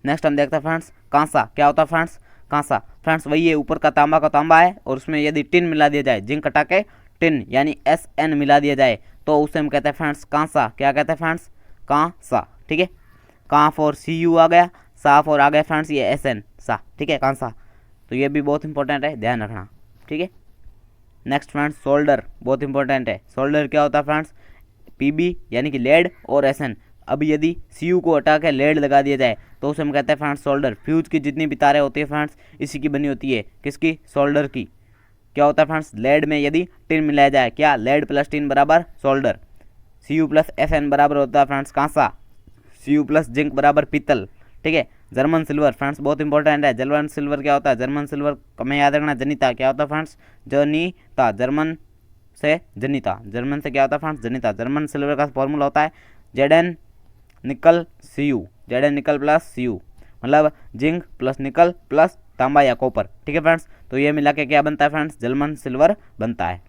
नेक्स्ट हम देखते हैं फ्रेंड्स कांसा। क्या होता है फ्रेंड्स कांसा? फ्रेंड्स वही है, ऊपर का तांबा है और उसमें यदि टिन मिला दिया जाए, जिंक हटा के टिन यानी SN मिला दिया जाए तो उसे हम कहते हैं फ्रेंड्स कांसा। क्या कहते हैं फ्रेंड्स, कांसा। ठीक है, कां फॉर CU आ गया, सा फॉर आ गया फ्रेंड्स ये SN सा। ठीक है, कांसा। तो ये भी बहुत इंपॉर्टेंट है, ध्यान रखना। ठीक है, नेक्स्ट फ्रेंड्स सोल्डर, बहुत इंपॉर्टेंट है। सोल्डर क्या होता है फ्रेंड्स, PB यानी कि लेड और SN। अब यदि CU को हटा के लेड लगा दिया जाए तो उसे हम कहते हैं फ्रेंड्स सोल्डर। फ्यूज की जितनी भी तारें होती है फ्रेंड्स इसी की बनी होती है, किसकी, सोल्डर की। क्या होता है फ्रेंड्स, लेड में यदि टिन मिलाया जाए, क्या, लेड प्लस टिन बराबर सोल्डर। CU प्लस SN बराबर होता है फ्रेंड्स कांसा। CU प्लस जिंक बराबर पीतल। ठीक है, जर्मन सिल्वर फ्रेंड्स बहुत इंपॉर्टेंट है। जर्मन सिल्वर क्या होता है, जर्मन सिल्वर हमें याद रखना, जनिता। क्या होता है फ्रेंड्स, जनिता। जर्मन से जनिता, जर्मन से क्या होता है फ्रेंड्स, जनिता। जर्मन सिल्वर का फॉर्मूला होता है Zn निकल CU, Zn nickel plus CU, मतलब जिंक प्लस निकल प्लस तांबा या कॉपर। ठीक है फ्रेंड्स, तो ये मिला के क्या बनता है फ्रेंड्स, जर्मन सिल्वर बनता है।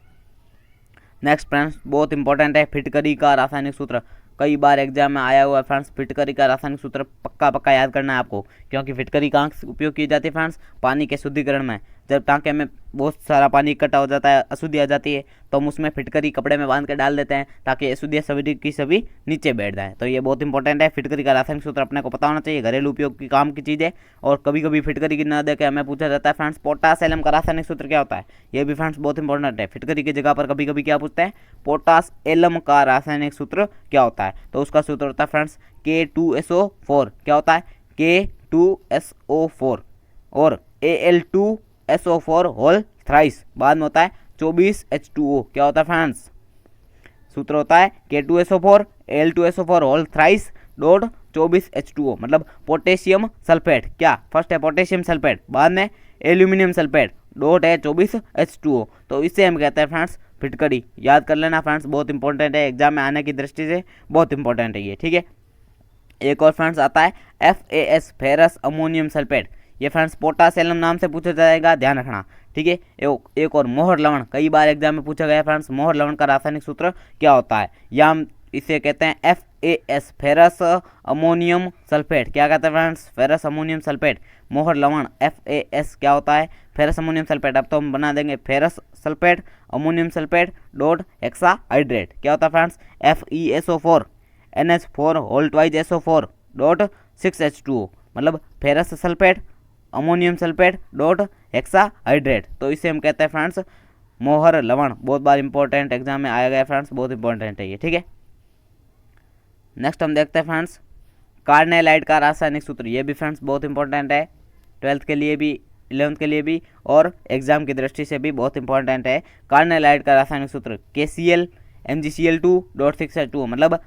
नेक्स्ट फ्रेंड्स बहुत इंपॉर्टेंट है फिटकरी का रासायनिक सूत्र। कई बार एग्जाम में आया हुआ है फ्रेंड्स, फिटकरी का रासायनिक सूत्र पक्का याद करना है आपको, क्योंकि फिटकरी कहाँ उपयोग की जाती है फ्रेंड्स, पानी के शुद्धिकरण में। जब टाँके में बहुत सारा पानी इकट्ठा हो जाता है, अशुद्धि आ जाती है, तो हम उसमें फिटकरी कपड़े में बांध के डाल देते हैं ताकि अशुद्धियाँ सभी की सभी नीचे बैठ जाए। तो ये बहुत इंपॉर्टेंट है, फिटकरी का रासायनिक सूत्र अपने को पता होना चाहिए। घरेलू उपयोग की काम की चीज़ है। और कभी कभी फिटकरी की न देकर हमें पूछा जाता है फ्रेंड्स पोटास एलम का रासायनिक सूत्र क्या होता है। ये भी फ्रेंड्स बहुत इंपॉर्टेंट है। फिटकरी की जगह पर कभी कभी क्या पूछते हैं, पोटास एलम का रासायनिक सूत्र क्या होता है। तो उसका सूत्र होता है फ्रेंड्स K2SO4। क्या होता है, K2SO4 और Al2SO4 होल थ्राइस, बाद में होता है 24H2O। क्या होता है फ्रेंड्स, सूत्र होता है K2SO4 Al2SO4 whole thrice dot 24H2O, मतलब पोटेशियम सल्फेट। क्या, फर्स्ट है पोटेशियम सल्फेट, बाद में एल्यूमिनियम सल्फेट, डॉट है 24H2O। तो इससे हम कहते हैं फ्रेंड्स फिटकरी। याद कर लेना फ्रेंड्स, बहुत इंपॉर्टेंट है, एग्जाम में आने की दृष्टि से बहुत इंपॉर्टेंट है ये। ठीक है, एक और फ्रेंड्स आता है FAS फेरस अमोनियम सल्फेट। ये फ्रेंड्स पोटासियम नाम से पूछा जाएगा, ध्यान रखना। ठीक है, एक और मोहर लवण, कई बार एग्जाम में पूछा गया फ्रेंड्स, मोहर लवण का रासायनिक सूत्र क्या होता है, या हम इसे कहते हैं FAS फेरस अमोनियम सल्फेट। क्या कहते हैं फ्रेंड्स, फेरस अमोनियम सल्फेट। मोहर लवण FAS क्या होता है, फेरस अमोनियम सल्फेट। अब तो हम बना देंगे ferrous sulphate ammonium sulphate dot hexahydrate. क्या होता है friends, FeSO4 NH4 whole twice SO4 dot 6H2O, मतलब ferrous sulphate ammonium sulphate dot hexahydrate. तो इसे हम कहते हैं फ्रेंड्स मोहर लवण। बहुत बार इंपॉर्टेंट एग्जाम में आया गया फ्रेंड्स, बहुत इंपॉर्टेंट है ये। ठीक है, नेक्स्ट हम देखते हैं फ्रेंड्स कार्नेलाइट का रासायनिक सूत्र। ये भी फ्रेंड्स बहुत इंपॉर्टेंट है, 12th के लिए भी 11th के लिए भी और एग्जाम की दृष्टि से भी बहुत इंपॉर्टेंट है। कार्नेलाइट का रासायनिक सूत्र KCl MgCl2 डॉट 6H2O, मतलब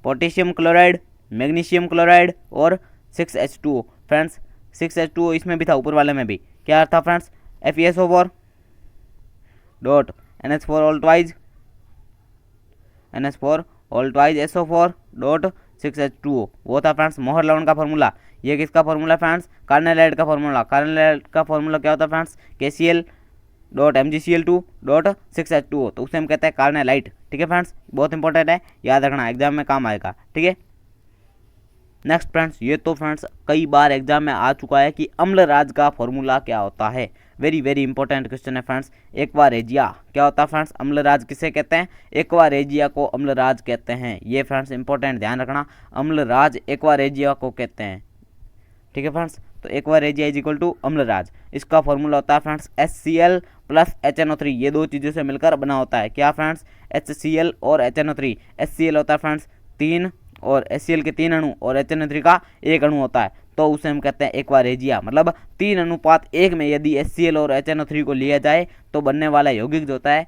पोटेशियम क्लोराइड, मैग्नीशियम क्लोराइड और 6H2O। फ्रेंड्स 6H2O इसमें भी था, ऊपर वाले में भी। क्या था friends, FeSO4 dot NH4 all twice NH4 all twice SO4 dot 6H2O, वो था फ्रेंड्स मोहर लवण का फॉर्मूला। ये किसका फॉर्मूला फ्रेंड्स, कार्नेलाइट का फॉर्मूला। कार्नेलाइट का फॉर्मूला क्या होता है friends, KCl dot MgCl2 dot 6H2O, तो उसे हम कहते हैं कार्नेलाइट। ठीक है फ्रेंड्स, बहुत इंपॉर्टेंट है, याद रखना, एग्जाम में काम आएगा। ठीक है, नेक्स्ट फ्रेंड्स ये तो फ्रेंड्स कई बार एग्जाम में आ चुका है कि अम्लराज का फॉर्मूला क्या होता है। वेरी इंपॉर्टेंट क्वेश्चन है फ्रेंड्स। एक्वारेजिया क्या होता है फ्रेंड्स, अम्लराज किसे कहते हैं, एक्वारेजिया को अम्लराज कहते हैं। ये फ्रेंड्स इंपॉर्टेंट, ध्यान रखना, अम्लराज एक्वारेजिया को कहते हैं। ठीक है फ्रेंड्स, तो एक्वारेजिया इज इक्वल टू अम्लराज। इसका फॉर्मूला होता है फ्रेंड्स HCl प्लस HNO3, ये दो चीज़ों से मिलकर बना होता है। क्या फ्रेंड्स, HCl और HNO3। HCl होता है फ्रेंड्स 3 और HCl के 3 अणु और HNO3 का 1 अणु होता है तो उसे हम कहते हैं एक्वारेजिया। मतलब 3:1 में यदि HCl और HNO3 को लिया जाए तो बनने वाला यौगिक जो होता है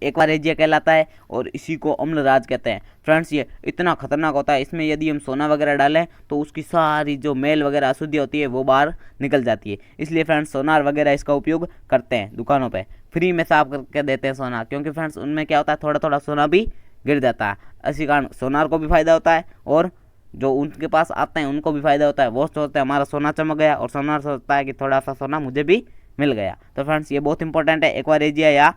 एक्वारेजिया कहलाता है और इसी को अम्लराज कहते हैं। फ्रेंड्स ये इतना खतरनाक होता है, इसमें यदि हम सोना वगैरह डालें तो उसकी सारी जो मेल वगैरह अशुद्धि होती है वो बाहर निकल जाती है। इसलिए फ्रेंड्स सोनार वगैरह इसका उपयोग करते हैं दुकानों पे, फ्री में साफ करके देते हैं सोना, क्योंकि फ्रेंड्स उनमें क्या होता है थोड़ा थोड़ा सोना भी गिर जाता है। इसी कारण सोनार को भी फायदा होता है और जो उनके पास आते हैं उनको भी फायदा होता है। वो सोचते हैं हमारा सोना चमक गया और सोनार सोचता है कि थोड़ा सा सोना मुझे भी मिल गया। तो फ्रेंड्स ये बहुत इंपॉर्टेंट है, एक्वारेजिया या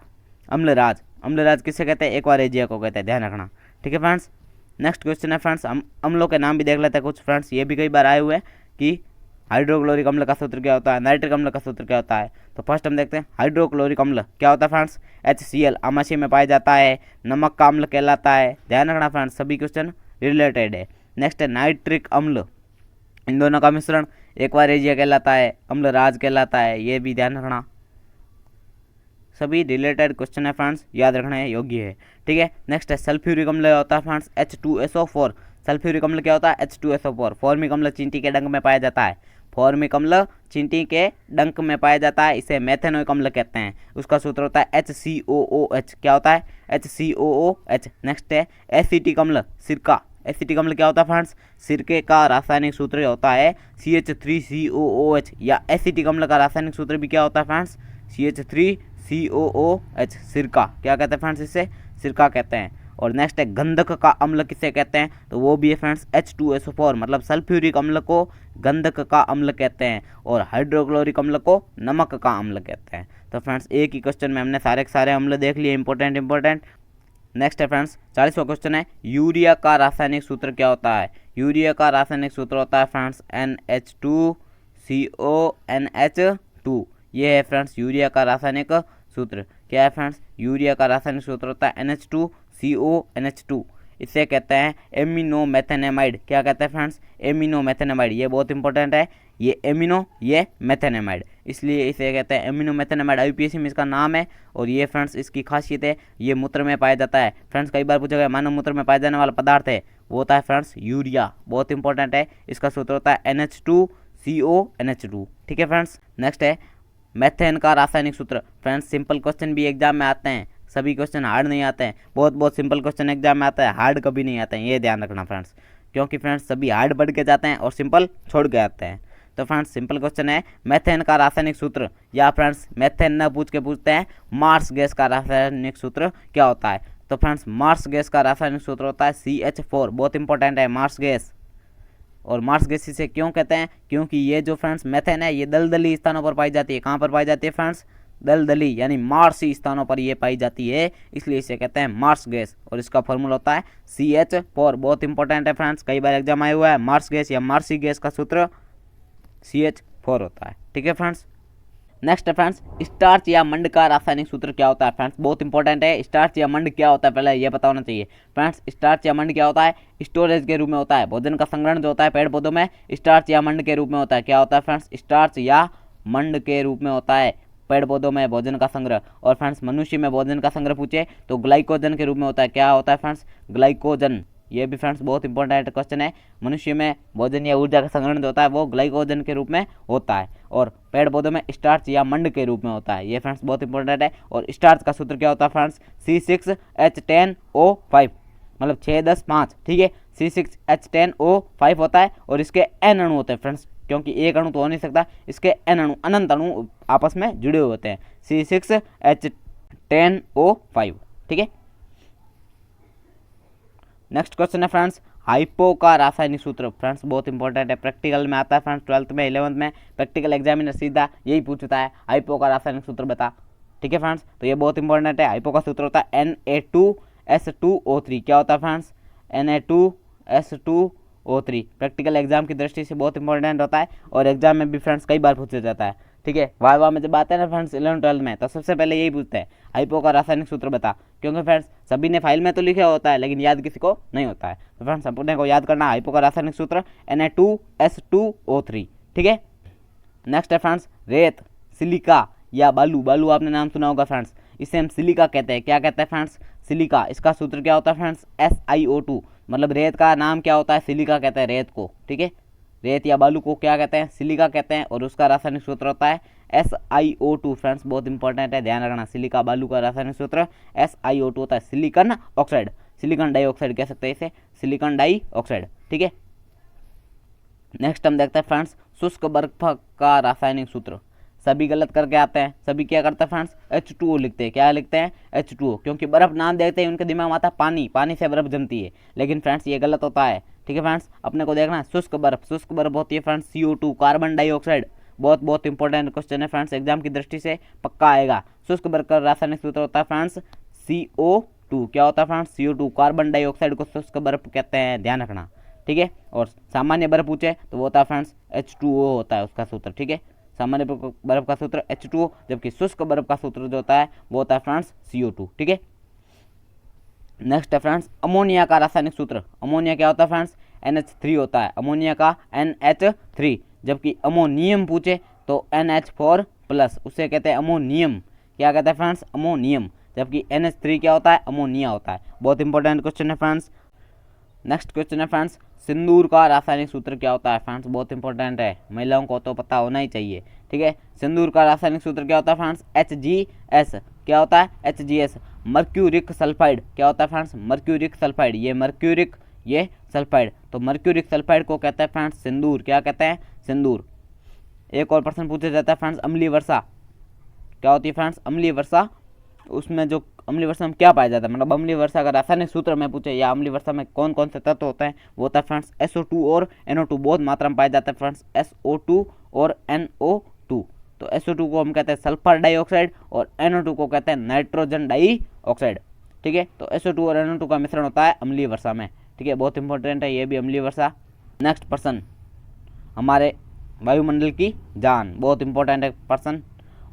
अम्लराज। अम्लराज किसे कहते हैं? एक्वारेजिया को कहते हैं, ध्यान रखना। ठीक है फ्रेंड्स, नेक्स्ट क्वेश्चन है फ्रेंड्स, हम अम्लों के नाम भी देख लेते हैं कुछ। फ्रेंड्स ये भी कई बार आए हुए हैं कि हाइड्रोक्लोरिक अम्ल का सूत्र क्या होता है, नाइट्रिक अम्ल का सूत्र क्या होता है। तो फर्स्ट हम देखते हैं हाइड्रोक्लोरिक अम्ल क्या होता है फ्रेंड्स, HCl आमाशय में पाया जाता है, नमक का अम्ल कहलाता है। ध्यान रखना फ्रेंड्स, सभी क्वेश्चन रिलेटेड है। नेक्स्ट है नाइट्रिक अम्ल, इन दोनों का मिश्रण एक्वारेजिया कहलाता है, अम्लराज कहलाता है, ये भी ध्यान रखना। सभी रिलेटेड क्वेश्चन है फ्रेंड्स, याद रखने योग्य है। ठीक है, नेक्स्ट है सल्फ्यूरिक अम्ल होता है फ्रेंड्स H2SO4। सल्फ्यूरिक अम्ल क्या होता है? H2SO4। फॉर्मिक अम्ल चींटी के डंक में पाया जाता है, फॉर्मिक अम्ल चींटी के डंक में पाया जाता है, इसे मेथेनोइक अम्ल कहते हैं। उसका सूत्र होता है HCOOH। क्या होता है? HCOOH। नेक्स्ट है एसिटिक अम्ल, सिरका। एसिटिक अम्ल क्या होता है फ्रेंड्स? सिरके का रासायनिक सूत्र होता है CH3COOH, या एसिटिक अम्ल का रासायनिक सूत्र भी क्या होता है फ्रेंड्स? CH3COOH। सिरका क्या कहते हैं फ्रेंड्स? इसे सिरका कहते हैं। और नेक्स्ट है गंधक का अम्ल किसे कहते हैं? तो वो भी है फ्रेंड्स H2SO4। मतलब सल्फ्यूरिक अम्ल को गंधक का अम्ल कहते हैं और हाइड्रोक्लोरिक अम्ल को नमक का अम्ल कहते हैं। तो फ्रेंड्स एक ही क्वेश्चन में हमने सारे के सारे अम्ल देख लिए, इंपॉर्टेंट। नेक्स्ट है फ्रेंड्स 40वां क्वेश्चन है, यूरिया का रासायनिक सूत्र क्या होता है? यूरिया का रासायनिक सूत्र होता है फ्रेंड्स NH2CONH2। ये है फ्रेंड्स यूरिया का रासायनिक सूत्र। क्या है फ्रेंड्स? यूरिया का रासायनिक सूत्र होता है NH2CONH2। इसे कहते हैं एमिनोमेथेनेमाइड। क्या कहते हैं फ्रेंड्स? एमिनोमेथेनेमाइड। ये बहुत इंपॉर्टेंट है, ये एमिनो, ये मेथेनेमाइड, इसलिए इसे कहते हैं एमिनोमेथेनेमाइड। IUPAC में इसका नाम है और ये फ्रेंड्स इसकी खासियत है, ये मूत्र में पाया जाता है। फ्रेंड्स कई बार पूछा गया मानव मूत्र में पाया जाने वाला पदार्थ है, वो होता है फ्रेंड्स यूरिया। बहुत इंपॉर्टेंट है, इसका सूत्र होता है NH2CONH2। ठीक है फ्रेंड्स, नेक्स्ट है मेथेन का रासायनिक सूत्र। फ्रेंड्स सिंपल क्वेश्चन भी एग्जाम में आते हैं, सभी क्वेश्चन हार्ड नहीं आते हैं। बहुत सिंपल क्वेश्चन एग्जाम में आता है, हार्ड कभी नहीं आते हैं, ये ध्यान रखना फ्रेंड्स, क्योंकि फ्रेंड्स सभी हार्ड बढ़ के जाते हैं और सिंपल छोड़ के आते हैं। तो फ्रेंड्स सिंपल क्वेश्चन है मेथेन का रासायनिक सूत्र, या फ्रेंड्स मेथेन न पूछ के पूछते हैं मार्स गैस का रासायनिक सूत्र क्या होता है। तो फ्रेंड्स मार्स गैस का रासायनिक सूत्र होता है CH4। बहुत इंपॉर्टेंट है मार्स गैस। और मार्स गैस इसे क्यों कहते हैं? क्योंकि ये जो फ्रेंड्स मेथेन है ये दलदली स्थानों पर पाई जाती है। कहाँ पर पाई जाती है फ्रेंड्स? दलदली यानी मार्सी स्थानों पर ये पाई जाती है, इसलिए इसे कहते हैं मार्स गैस। और इसका फॉर्मूला होता है CH4। बहुत इंपॉर्टेंट है फ्रेंड्स, कई बार एग्जाम आया हुआ है। मार्स गैस या मार्सी गैस का सूत्र CH4 होता है। ठीक है फ्रेंड्स, नेक्स्ट है फ्रेंड्स स्टार्च या मंड का रासायनिक सूत्र क्या होता है? फ्रेंड्स बहुत इंपॉर्टेंट है, स्टार्च या मंड क्या होता है पहले ये पता होना चाहिए। फ्रेंड्स स्टार्च या मंड क्या होता है? स्टोरेज के रूप में होता है। भोजन का संग्रहण जो होता है पेड़ पौधों में स्टार्च या मंड के रूप में होता है। क्या होता है फ्रेंड्स? स्टार्च या मंड के रूप में होता है पेड़ पौधों में भोजन का संग्रह। और फ्रेंड्स मनुष्य में भोजन का संग्रह पूछे तो ग्लाइकोजन के रूप में होता है। क्या होता है फ्रेंड्स? ग्लाइकोजन। ये भी फ्रेंड्स बहुत इंपॉर्टेंट क्वेश्चन है, मनुष्य में भोजन या ऊर्जा का संग्रहण जो होता है वो ग्लाइकोजन के रूप में होता है और पेड़ पौधों में स्टार्च या मंड के रूप में होता है। ये फ्रेंड्स बहुत इंपॉर्टेंट है। और स्टार्च का सूत्र क्या होता है फ्रेंड्स? C6H10O5, मतलब 6-10-5। ठीक है, C6H10O5 होता है और इसके N अणु होते हैं फ्रेंड्स, क्योंकि एक अणु तो हो नहीं सकता, इसके N अणु अनंत अणु आपस में जुड़े हुए होते हैं। C6H10O5। ठीक है, नेक्स्ट क्वेश्चन है फ्रेंड्स हाइपो का रासायनिक सूत्र। फ्रेंड्स बहुत इंपॉर्टेंट है, प्रैक्टिकल में आता है फ्रेंड्स, 12th में 11th में प्रैक्टिकल एग्जामिनर सीधा यही पूछता है हाइपो का रासायनिक सूत्र बता। ठीक है फ्रेंड्स, तो ये बहुत इंपॉर्टेंट है। हाइपो का सूत्र होता है Na2S2O3। क्या होता है फ्रेंड्स? Na2S2O3। प्रैक्टिकल एग्जाम की दृष्टि से बहुत इंपॉर्टेंट होता है और एग्जाम में भी फ्रेंड्स कई बार पूछा जाता है। ठीक है, वाह में जब आता है ना फ्रेंड्स 11th-12th में, तो सबसे पहले यही पूछते हैं हाइपो का रासायनिक सूत्र बता, क्योंकि फ्रेंड्स सभी ने फाइल में तो लिखा होता है लेकिन याद किसी को नहीं होता है। तो फ्रेंड्स अपने को याद करना हाइपो का रासायनिक सूत्र Na2S2O3। ठीक है, नेक्स्ट है फ्रेंड्स रेत, सिलिका या बालू। बालू आपने नाम सुना होगा फ्रेंड्स, इसे हम सिलिका कहते हैं। क्या कहते हैं फ्रेंड्स? सिलिका। इसका सूत्र क्या होता है फ्रेंड्स? SiO2। मतलब रेत का नाम क्या होता है, सिलिका कहते हैं रेत को, ठीक है। रेत या बालू को क्या कहते हैं, सिलिका कहते हैं, और उसका रासायनिक सूत्र होता है SiO2। फ्रेंड्स बहुत इंपॉर्टेंट है, ध्यान रखना, सिलिका बालू का रासायनिक सूत्र SiO2 होता है, सिलिकॉन ऑक्साइड, सिलिकॉन डाइऑक्साइड कह सकते हैं इसे, सिलिकॉन डाइऑक्साइड, ठीक है। नेक्स्ट हम देखते हैं फ्रेंड्स शुष्क बर्फ का रासायनिक सूत्र। सभी गलत करके आते हैं, सभी क्या करते हैं फ्रेंड्स, H2O लिखते हैं। क्या लिखते हैं, H2O, क्योंकि बर्फ नाम देखते हैं उनके दिमाग में आता है पानी, पानी से बर्फ जमती है, लेकिन फ्रेंड्स ये गलत होता है, ठीक है। फ्रेंड्स अपने को देखना है शुष्क बर्फ होती है फ्रेंड्स CO2, कार्बन डाइऑक्साइड। बहुत बहुत इंपॉर्टेंट क्वेश्चन है फ्रेंड्स, एग्जाम की दृष्टि से पक्का आएगा। शुष्क बर्फ का रासायनिक सूत्र होता है फ्रेंड्स CO2। क्या होता है फ्रेंड्स, CO2, कार्बन डाइऑक्साइड को शुष्क बर्फ कहते हैं, ध्यान रखना, ठीक है। और सामान्य बर्फ पूछे तो वो होता है फ्रेंड्स H2O होता है उसका सूत्र, ठीक है। सामान्य बर्फ का सूत्र H2O, जबकि शुष्क बर्फ का सूत्र जो होता है वो होता है फ्रेंड्स CO2, ठीक है। नेक्स्ट है फ्रेंड्स अमोनिया का रासायनिक सूत्र। अमोनिया क्या होता है फ्रेंड्स, NH3 होता है, अमोनिया का NH3, जबकि अमोनियम पूछे तो NH4+, उसे कहते हैं अमोनियम। क्या कहते हैं फ्रेंड्स, अमोनियम, जबकि NH3 क्या होता है, अमोनिया होता है। बहुत इंपॉर्टेंट क्वेश्चन है फ्रेंड्स। नेक्स्ट क्वेश्चन है फ्रेंड्स सिंदूर का रासायनिक सूत्र क्या होता है। फ्रेंड्स बहुत इंपॉर्टेंट है, महिलाओं को तो पता होना ही चाहिए, ठीक है। सिंदूर का रासायनिक सूत्र क्या होता है फ्रेंड्स, HGS। क्या होता है, HGS, मर्क्यूरिक सल्फाइड। क्या होता है फ्रेंड्स, मर्क्यूरिक सल्फाइड, ये मर्क्यूरिक, ये सल्फाइड, तो मर्क्यूरिक सल्फाइड को कहते हैं फ्रेंड्स सिंदूर। क्या कहते हैं, सिंदूर। एक और प्रश्न पूछा जाता है फ्रेंड्स अम्लीय वर्षा। क्या होती है फ्रेंड्स, अम्लीय वर्षा। उसमें जो अम्लीय वर्षा में क्या पाया जाता है, मतलब अम्लीय वर्षा का रासायनिक सूत्र में पूछे या अम्लीय वर्षा में कौन कौन से तत्व होते हैं, वो होता है फ्रेंड्स SO2 और NO2। बहुत मात्रा में पाया जाता है फ्रेंड्स SO2 और NO2। तो SO2 को हम कहते हैं सल्फर डाइऑक्साइड और NO2 को कहते हैं नाइट्रोजन डाइऑक्साइड, ठीक है। तो SO2 और NO2 का मिश्रण होता है अम्लीय वर्षा में, ठीक है। बहुत इंपॉर्टेंट है ये भी, अम्लीय वर्षा। नेक्स्ट पर्सन, हमारे वायुमंडल की जान, बहुत इंपॉर्टेंट है पर्सन।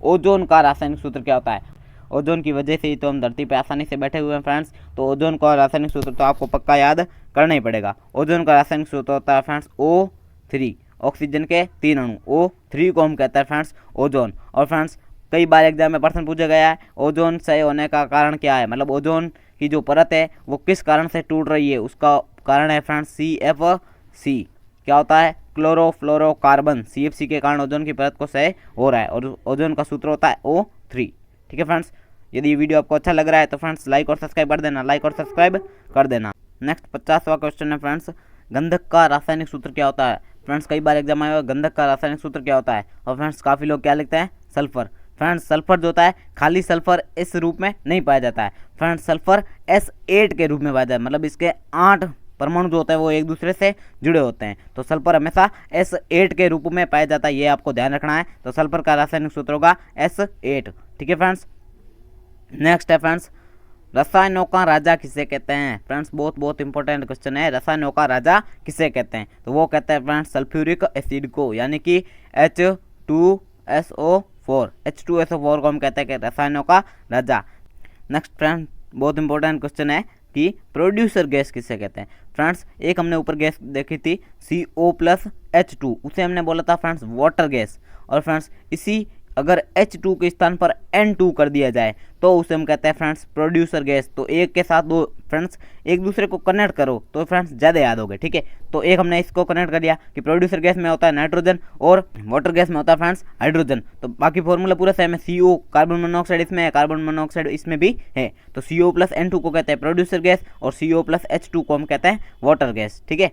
ओजोन का रासायनिक सूत्र क्या होता है। ओजोन की वजह से ही तो हम धरती पे आसानी से बैठे हुए हैं फ्रेंड्स, तो ओजोन का रासायनिक सूत्र तो आपको पक्का याद करना ही पड़ेगा। ओजोन का रासायनिक सूत्र होता है फ्रेंड्स O3, ऑक्सीजन के 3 अणु, O3 को हम कहते हैं फ्रेंड्स ओजोन। और फ्रेंड्स कई बार एग्जाम में प्रश्न पूछा गया है ओजोन क्षय होने का कारण क्या है, मतलब ओजोन की जो परत है वो किस कारण से टूट रही है, उसका कारण है फ्रेंड्स CFC। क्या होता है, क्लोरोफ्लोरोकार्बन, CFC के कारण ओजोन की परत को क्षय हो रहा है, और ओजोन का सूत्र होता है O3, ठीक है फ्रेंड्स। यदि वीडियो आपको अच्छा लग रहा है तो फ्रेंड्स लाइक और सब्सक्राइब कर देना, लाइक और सब्सक्राइब कर देना। नेक्स्ट 50वां क्वेश्चन है फ्रेंड्स गंधक का रासायनिक सूत्र क्या होता है। फ्रेंड्स कई बार एग्जाम आया हुआ गंधक का रासायनिक सूत्र क्या होता है, और फ्रेंड्स काफ़ी लोग क्या लिखते हैं, सल्फर। फ्रेंड्स सल्फर जो होता है खाली सल्फर इस रूप में नहीं पाया जाता है, फ्रेंड्स सल्फर S8 के रूप में पाया जाता है, मतलब इसके 8 परमाणु जो होते हैं वो एक दूसरे से जुड़े होते हैं, तो सल्फर हमेशा S8 के रूप में पाया जाता है, ये आपको ध्यान रखना है। तो सल्फर का रासायनिक सूत्र होगा S8, ठीक है फ्रेंड्स। नेक्स्ट है फ्रेंड्स रसायनों का राजा किसे कहते हैं। फ्रेंड्स बहुत बहुत इंपॉर्टेंट क्वेश्चन है, रसायनों का राजा किसे कहते हैं, तो वो कहते हैं फ्रेंड्स सल्फ्यूरिक एसिड को, यानी कि H2SO4, H2SO4 को हम कहते हैं कि रसायनों का राजा। नेक्स्ट फ्रेंड्स बहुत इंपॉर्टेंट क्वेश्चन है कि प्रोड्यूसर गैस किसे कहते हैं। फ्रेंड्स एक हमने ऊपर गैस देखी थी CO+H2, उसे हमने बोला था फ्रेंड्स वाटर गैस, और फ्रेंड्स इसी अगर H2 के स्थान पर N2 कर दिया जाए तो उसे हम कहते हैं फ्रेंड्स प्रोड्यूसर गैस। तो एक के साथ दो फ्रेंड्स एक दूसरे को कनेक्ट करो तो फ्रेंड्स ज़्यादा याद होगे, ठीक है। तो एक हमने इसको कनेक्ट कर दिया कि प्रोड्यूसर गैस में होता है नाइट्रोजन और वाटर गैस में होता है फ्रेंड्स हाइड्रोजन। तो बाकी फॉर्मूला पूरा सेम है, CO कार्बन मोनोऑक्साइड इसमें है, कार्बन मोनोऑक्साइड इसमें भी है, तो CO+N2 को कहते हैं प्रोड्यूसर गैस और CO+H2 को हम कहते हैं वाटर गैस, ठीक है।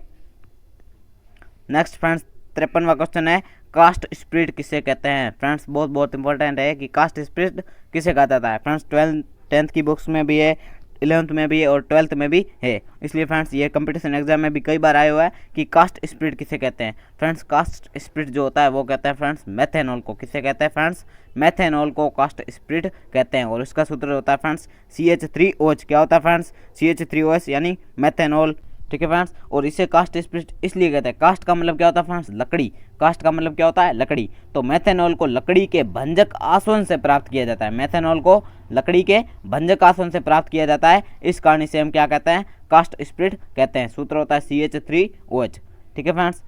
नेक्स्ट फ्रेंड्स 53वां क्वेश्चन है कास्ट स्पिरिट किसे कहते हैं। फ्रेंड्स बहुत बहुत इंपॉर्टेंट है कि कास्ट स्पिरिट किसे कहा जाता है। फ्रेंड्स 10th की बुक्स में भी है, 11th में भी है और 12th में भी है, इसलिए फ्रेंड्स ये कंपटीशन एग्जाम में भी कई बार आया हुआ है कि कास्ट स्पिरिट किसे कहते हैं। फ्रेंड्स कास्ट स्पिरिट जो होता है वो कहते हैं फ्रेंड्स मेथेनॉल को। किसे कहते हैं फ्रेंड्स, मेथेनॉल को कास्ट स्पिरिट कहते हैं, और इसका सूत्र होता है फ्रेंड्स CH3OH। क्या होता है फ्रेंड्स, CH3OH यानी मेथेनॉल, ठीक है फ्रेंड्स। और इसे कास्ट स्पिरिट इसलिए कहते हैं, कास्ट का मतलब क्या होता है फ्रेंड्स, लकड़ी, कास्ट का मतलब क्या होता है, लकड़ी। तो मेथेनॉल को लकड़ी के भंजक आसवन से प्राप्त किया जाता है, मेथेनॉल को लकड़ी के भंजक आसवन से प्राप्त किया जाता है, इस कारण इसे हम क्या कहते हैं, कास्ट स्पिरिट कहते हैं। सूत्र होता है CH3OH, ठीक है फ्रेंड्स।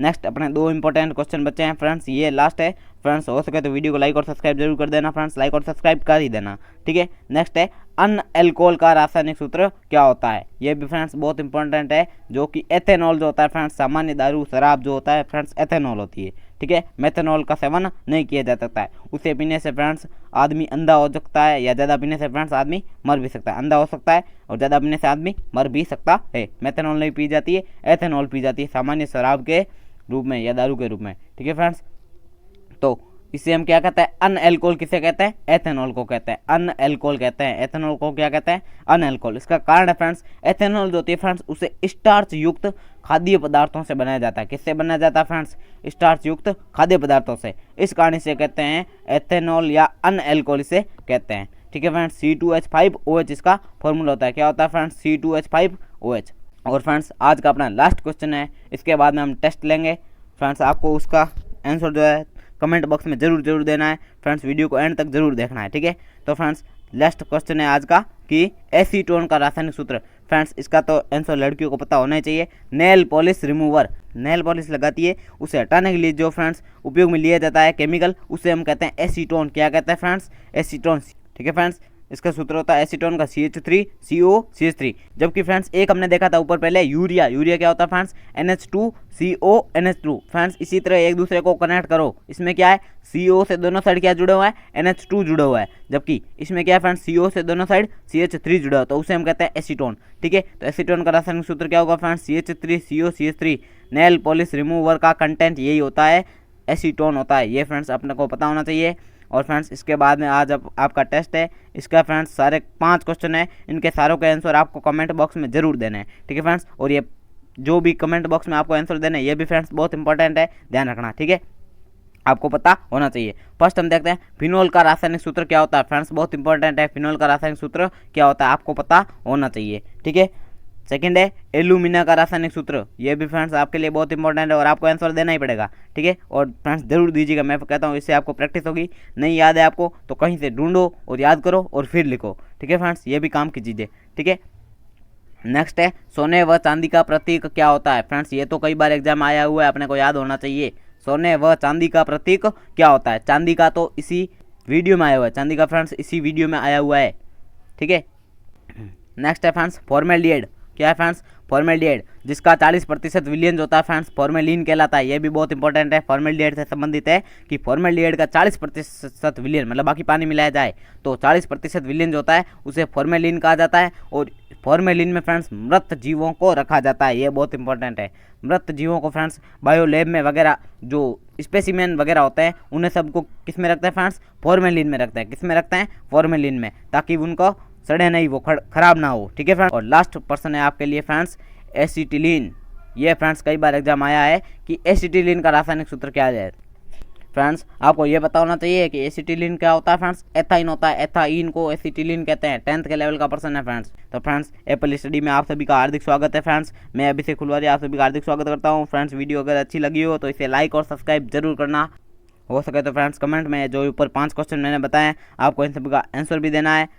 नेक्स्ट अपने 2 इंपॉर्टेंट क्वेश्चन बचे हैं फ्रेंड्स, ये लास्ट है फ्रेंड्स। हो सके तो वीडियो को लाइक और सब्सक्राइब जरूर कर देना फ्रेंड्स, लाइक और सब्सक्राइब कर ही देना, ठीक है। नेक्स्ट है अनएल्कोहल का रासायनिक सूत्र क्या होता है, ये भी फ्रेंड्स बहुत इंपॉर्टेंट है, जो कि एथेनॉल जो होता है फ्रेंड्स, सामान्य दारू शराब जो होता है फ्रेंड्स एथेनॉल होती है, ठीक है। मेथेनॉल का सेवन नहीं किया जा सकता है, उसे पीने से फ्रेंड्स आदमी अंधा हो सकता है, या ज़्यादा पीने से फ्रेंड्स आदमी मर भी सकता है, अंधा हो सकता है और ज़्यादा पीने से आदमी मर भी सकता है। मेथेनॉल नहीं पी जाती है, एथेनॉल पी जाती है सामान्य शराब के रूप में या दारू के रूप में, ठीक है फ्रेंड्स। तो इसे हम क्या कहते हैं, अनएल्कोहल किसे कहते हैं, एथेनॉल को कहते हैं, अनएल्कोहल कहते हैं, एथेनॉल को क्या कहते हैं, अनएल्कोहल। इसका कारण है फ्रेंड्स, एथेनॉल जो होती है फ्रेंड्स उसे स्टार्च युक्त खाद्य पदार्थों से बनाया जाता है। किससे बनाया जाता है फ्रेंड्स, स्टार्च युक्त खाद्य पदार्थों से, इस कारण इसे कहते हैं एथेनॉल या अनएल्कोहल इसे कहते हैं, ठीक है फ्रेंड्स। C2H5OH इसका फॉर्मूला होता है, क्या होता है फ्रेंड्स, C2H5OH। और फ्रेंड्स आज का अपना लास्ट क्वेश्चन है, इसके बाद में हम टेस्ट लेंगे फ्रेंड्स, आपको उसका आंसर जो है कमेंट बॉक्स में जरूर देना है फ्रेंड्स, वीडियो को एंड तक जरूर देखना है, ठीक है। तो फ्रेंड्स लास्ट क्वेश्चन है आज का कि एसीटोन का रासायनिक सूत्र, फ्रेंड्स इसका तो आंसर लड़कियों को पता होना चाहिए। Nail polish remover, nail polish लगाती है उसे हटाने के लिए जो फ्रेंड्स उपयोग में लिया जाता है केमिकल, उसे हम कहते हैं एसीटोन। क्या कहते हैं फ्रेंड्स, एसीटोन, ठीक है फ्रेंड्स। इसका सूत्र होता है एसीटोन का CH3COCH3। जबकि फ्रेंड्स एक हमने देखा था ऊपर पहले यूरिया, यूरिया क्या होता है फ्रेंड्स, NH2CONH2। फ्रेंड्स इसी तरह एक दूसरे को कनेक्ट करो, इसमें क्या है CO से दोनों साइड क्या जुड़ा हुआ है, NH2 जुड़ा हुआ है, जबकि इसमें क्या है फ्रेंड्स CO से दोनों साइड CH3 जुड़ा हुआ है, तो उसे हम कहते हैं एसीटोन, ठीक है। तो एसीटोन का रासायनिक सूत्र क्या होगा friends, CH3COCH3। Nail polish remover का कंटेंट यही होता है, एसीटोन होता है, ये फ्रेंड्स अपने को पता होना चाहिए। और फ्रेंड्स इसके बाद में आज आपका टेस्ट है, इसका फ्रेंड्स सारे 5 क्वेश्चन है, इनके सारों के आंसर आपको कमेंट बॉक्स में जरूर देने हैं, ठीक है फ्रेंड्स। और ये जो भी कमेंट बॉक्स में आपको आंसर देने हैं ये भी फ्रेंड्स बहुत इंपॉर्टेंट है, ध्यान रखना, ठीक है, आपको पता होना चाहिए। फर्स्ट हम देखते हैं फिनोल का रासायनिक सूत्र क्या होता है फ्रेंड्स, बहुत इंपॉर्टेंट है, फिनोल का रासायनिक सूत्र क्या होता है आपको पता होना चाहिए, ठीक है। सेकंड है एल्यूमिना का रासायनिक सूत्र, ये भी फ्रेंड्स आपके लिए बहुत इंपॉर्टेंट है और आपको आंसर देना ही पड़ेगा, ठीक है। और फ्रेंड्स जरूर दीजिएगा, मैं कहता हूँ इससे आपको प्रैक्टिस होगी, नहीं याद है आपको तो कहीं से ढूंढो और याद करो और फिर लिखो, ठीक है फ्रेंड्स, ये भी काम की चीज़ें, ठीक है। नेक्स्ट है सोने व चांदी का प्रतीक क्या होता है फ्रेंड्स, ये तो कई बार एग्जाम आया हुआ है, अपने को याद होना चाहिए। सोने व चांदी का प्रतीक क्या होता है, चांदी का तो इसी वीडियो में आया हुआ है, चांदी का फ्रेंड्स इसी वीडियो में आया हुआ है, ठीक है। नेक्स्ट है फ्रेंड्स फॉर्मेल्डिहाइड, क्या है फ्रेंड्स, फॉर्मेल्डिहाइड, जिसका 40% विलियन होता है फ्रेंड्स फॉर्मेलिन कहलाता है, ये भी बहुत इंपॉर्टेंट है, फॉर्मेल्डिहाइड से संबंधित है कि फॉर्मेल्डिहाइड का 40% विलियन, मतलब बाकी पानी मिलाया जाए तो 40% विलियन जो होता है उसे फॉर्मेलिन कहा जाता है। और फॉर्मेलिन में फ्रेंड्स मृत जीवों को रखा जाता है, ये बहुत इंपॉर्टेंट है, मृत जीवों को फ्रेंड्स बायो लैब में वगैरह जो स्पेसिमेन वगैरह होते हैं उन्हें सबको किस में रखते हैं फ्रेंड्स, फॉर्मेलिन में रखते हैं, किस में रखते हैं, फॉर्मेलिन में, ताकि उनको सड़े नहीं, वो खराब ना हो, ठीक है फ्रेंड्स। और लास्ट पर्सन है आपके लिए फ्रेंड्स एसिटिलीन, ये फ्रेंड्स कई बार एग्जाम आया है कि एसिटिलीन का रासायनिक सूत्र क्या है फ्रेंड्स, आपको ये पता होना चाहिए कि एसिटिलीन क्या होता है फ्रेंड्स, एथाइन होता है, एथाइन को एसिटिलीन कहते हैं, 10th के लेवल का पर्सन है फ्रेंड्स। तो फ्रेंड्स एप्पल स्टडी में आप सभी का हार्दिक स्वागत है फ्रेंड्स, मैं अभिषेक फुलवारिया आप सभी का हार्दिक स्वागत करता हूँ फ्रेंड्स। वीडियो अगर अच्छी लगी हो तो इसे लाइक और सब्सक्राइब जरूर करना, हो सके तो फ्रेंड्स कमेंट में जो ऊपर 5 क्वेश्चन मैंने बताए आपको इन सभी का आंसर भी देना है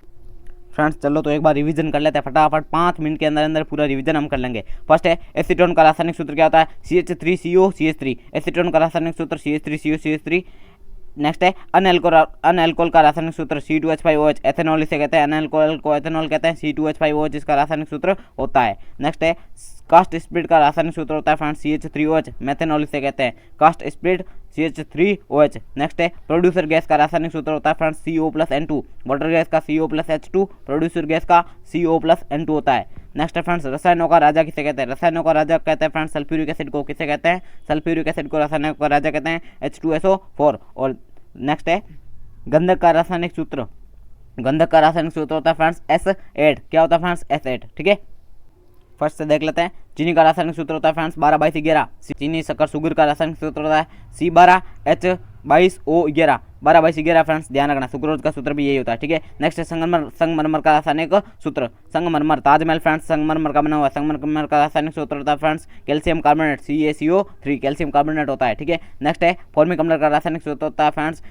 फ्रेंड्स। चलो तो एक बार रिवीजन कर लेते हैं फटाफट, 5 मिनट के अंदर अंदर पूरा रिवीजन हम कर लेंगे। फर्स्ट है एसीटोन का रासायनिक सूत्र क्या होता है, CH3COCH3, एसीटोन का रासायनिक सूत्र CH3COCH3। नेक्स्ट है अनएल्कोहल का रासायनिक सूत्र C2H5OH, एथेनॉल इसे कहते हैं, अनएल्कोहल को एथेनॉल कहते हैं, C2H5OH इसका रासायनिक सूत्र होता है। नेक्स्ट है कास्ट स्प्लिट का रासायनिक सूत्र होता है फ्रेंड्स CH3OH, मेथेनॉल इसे कहते हैं, कास्ट स्प्लिट CH3OH। नेक्स्ट है प्रोड्यूसर गैस का रासायनिक सूत्र होता है फ्रेंड्स CO+N2, वाटर गैस का CO+H2, प्रोड्यूसर गैस का CO+N2 होता है। नेक्स्ट है फ्रेंड्स रसायनों का राजा किसे कहते हैं, रसायनों का राजा कहते हैं फ्रेंड्स सल्फ्यूरिक एसिड को, किसे कहते हैं, सल्फ्यूरिक एसिड को रसायनों का राजा कहते हैं, H2SO4। और नेक्स्ट है गंधक का रासायनिक सूत्र, गंधक का रासायनिक सूत्र होता है फ्रेंड्स S8, क्या होता है फ्रेंड्स S8, ठीक है। फर्स्ट से देख लेते हैं, चीनी का रासायनिक सूत्र होता है फ्रेंड्स 12/11, चीनी शक्कर शुगर का रासायनिक सूत्र होता है C12H22O11, 12/11 फ्रेंड्स ध्यान रखना, सुक्रोज का सूत्र भी यही होता है, ठीक है। नेक्स्ट है संगमरमर का रासायनिक सूत्र, संगमरमर ताजमहल फ्रेंड्स संगमरमर का बना हुआ है, संगमरमर का रासायनिक सूत्र होता है friends calcium carbonate CaCO3, calcium carbonate होता है, ठीक है। नेक्स्ट है फॉर्मिक अम्ल का रासायनिक सूत्र होता है फ्रेंड्स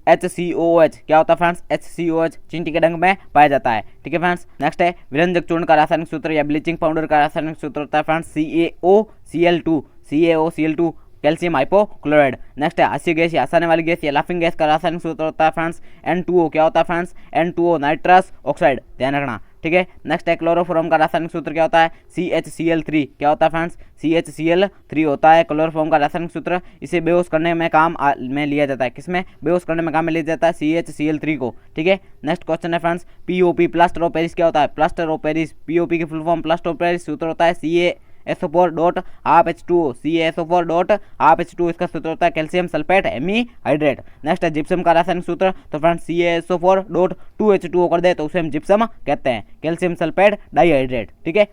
HCOOH, क्या होता है फ्रेंड्स HCOOH, चींटी के डंक में पाया जाता है, ठीक है फ्रेंड्स। नेक्स्ट है विरंजक चूर्ण का रासायनिक सूत्र या ब्लीचिंग पाउडर का रासायनिक सूत्र होता है friends CaOCl2, CaOCl2 calcium hypochloride. Next है हास्य गैस या हंसाने वाली गैस या लाफिंग गैस का रासायनिक सूत्र होता है फ्रेंड्स N2O। क्या होता है फ्रेंड्स N2O नाइट्रस ऑक्साइड, ध्यान रखना, ठीक है। नेक्स्ट है क्लोरोफॉर्म का रासायनिक सूत्र क्या होता है CHCl3। क्या होता है फ्रेंड्स CHCl3 होता है क्लोरोफॉर्म का रासायनिक सूत्र। इसे बेहोश करने में काम में लिया जाता है, किसमें बेहोश करने में काम में लिया जाता है CHCl3 को, ठीक है। नेक्स्ट क्वेश्चन है friends POP plaster of Paris क्या होता है प्लास्टर ऑफ पेरिस, POP की full form plaster of Paris सूत्र होता है CaSO4 dot half H2O, CaSO4 dot half H2O इसका सूत्र होता है कैल्शियम सल्फेट हेमीहाइड्रेट। नेक्स्ट है जिप्सम का रासायनिक सूत्र, तो फ्रेंड्स CaSO4 डॉट 2H2O कर दे तो उसे हम जिप्सम कहते हैं, कैल्शियम सल्फेट डाइहाइड्रेट, ठीक है।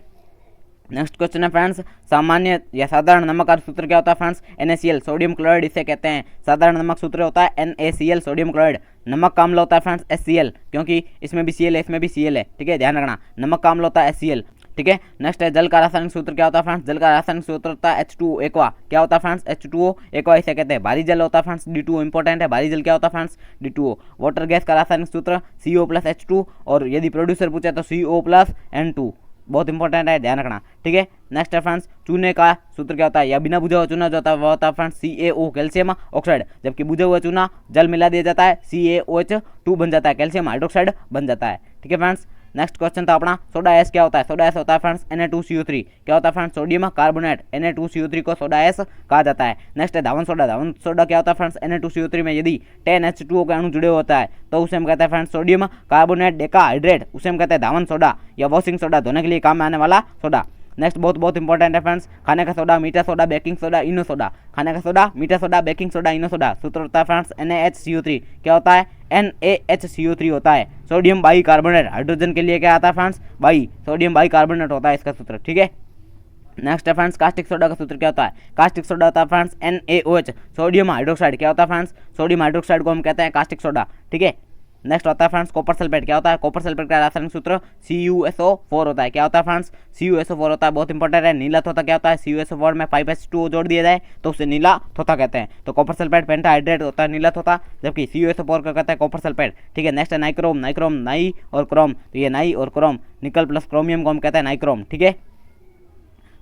नेक्स्ट क्वेश्चन है फ्रेंड्स सामान्य या साधारण नमक का सूत्र क्या होता है फ्रेंड्स NaCl, सोडियम क्लोराइड इसे कहते हैं। साधारण नमक सूत्र होता है NaCl, सोडियम क्लोराइड। नमक का अम्ल होता है फ्रेंड्स HCl, क्योंकि इसमें भी Cl है इसमें भी Cl है, ठीक है, ध्यान रखना। नमक का अम्ल होता है HCl, ठीक है। नेक्स्ट है जल का रासायनिक सूत्र क्या होता है फ्रेंड्स, जल का रासायनिक सूत्र होता है H2O एक्वा। क्या होता है फ्रेंड्स H2O एक्वा इसे कहते हैं। भारी जल होता है फ्रेंड्स D2O, इंपॉर्टेंट है, भारी जल क्या होता है फ्रेंड्स D2O। वाटर गैस का रासायनिक सूत्र CO प्लस H2, और यदि प्रोड्यूसर पूछे तो CO प्लस N2, बहुत इंपॉर्टेंट है, ध्यान रखना, ठीक है। नेक्स्ट है फ्रेंड्स चूने का सूत्र क्या होता है, या बिना बुझा हुआ चूना जो होता है वो होता है फ्रेंड्स CaO, कैल्शियम ऑक्साइड। जबकि बुझा हुआ चूना जल मिला दिया जाता है CaOH2 बन जाता है, कैल्शियम हाइड्रोक्साइड बन जाता है, ठीक है फ्रेंड्स। नेक्स्ट क्वेश्चन था अपना सोडा एस क्या होता है। सोडा एस होता है फ्रेंड्स Na2CO3। क्या होता है फ्रेंड्स सोडियम कार्बोनेट, Na2CO3 को सोडा एस कहा जाता है। नेक्स्ट है धावन सोडा। धावन सोडा क्या होता है फ्रेंड्स Na2CO3 में यदि 10H2O का अणु जुड़े होता है तो उसे हम कहते हैं फ्रेंड्स सोडियम कार्बोनेट डेकाहाइड्रेट, उसे हम कहते हैं धावन सोडा या वॉशिंग सोडा, धोने के लिए काम में आने वाला सोडा। नेक्स्ट बहुत इंपॉर्टेंट है फ्रेंड्स खाने का सोडा, मीठा soda, baking soda, Eno soda. खाने का सोडा, मीठा soda, baking soda, Eno soda. सूत्र होता है फ्रेंड्स NaHCO3। क्या होता है NaHCO3 होता है सोडियम बाई कार्बोनेट। हाइड्रोजन के लिए क्या आता है friends by, sodium by carbonate होता है इसका सूत्र, ठीक है। नेक्स्ट है फ्रेंड्स कास्टिक सोडा का सूत्र क्या होता है। कास्टिक सोडा होता है फ्रेंड्स NaOH, सोडियम हाइड्रोक्साइड। क्या होता है फ्रेंड्स सोडियम हाइड्रोक्साइड को हम कहते हैं कास्टिक सोडा, ठीक है। नेक्स्ट होता है फ्रेंड्स कॉपर सल्फेट। क्या होता है कॉपर सल्फेट का रासायनिक सूत्र CuSO4 होता है। क्या होता है फ्रेंड्स CuSO4 होता है, बहुत इंपॉर्टेंट है। नीला थोथा क्या होता है CuSO4 में 5H2O जोड़ दिया जाए तो उसे नीला थोथा कहते हैं। तो कॉपर सल्फेट पेंटाहाइड्रेट होता है नीला थोथा, जबकि CuSO4 का कहते हैं कॉपर सल्फेट, ठीक है। नेक्स्ट है नाइक्रोम। नाइक्रोम नाई और क्रोम, तो ये नाई और क्रोम, निकल प्लस क्रोमियम को हम कहते हैं नाइक्रोम, ठीक है।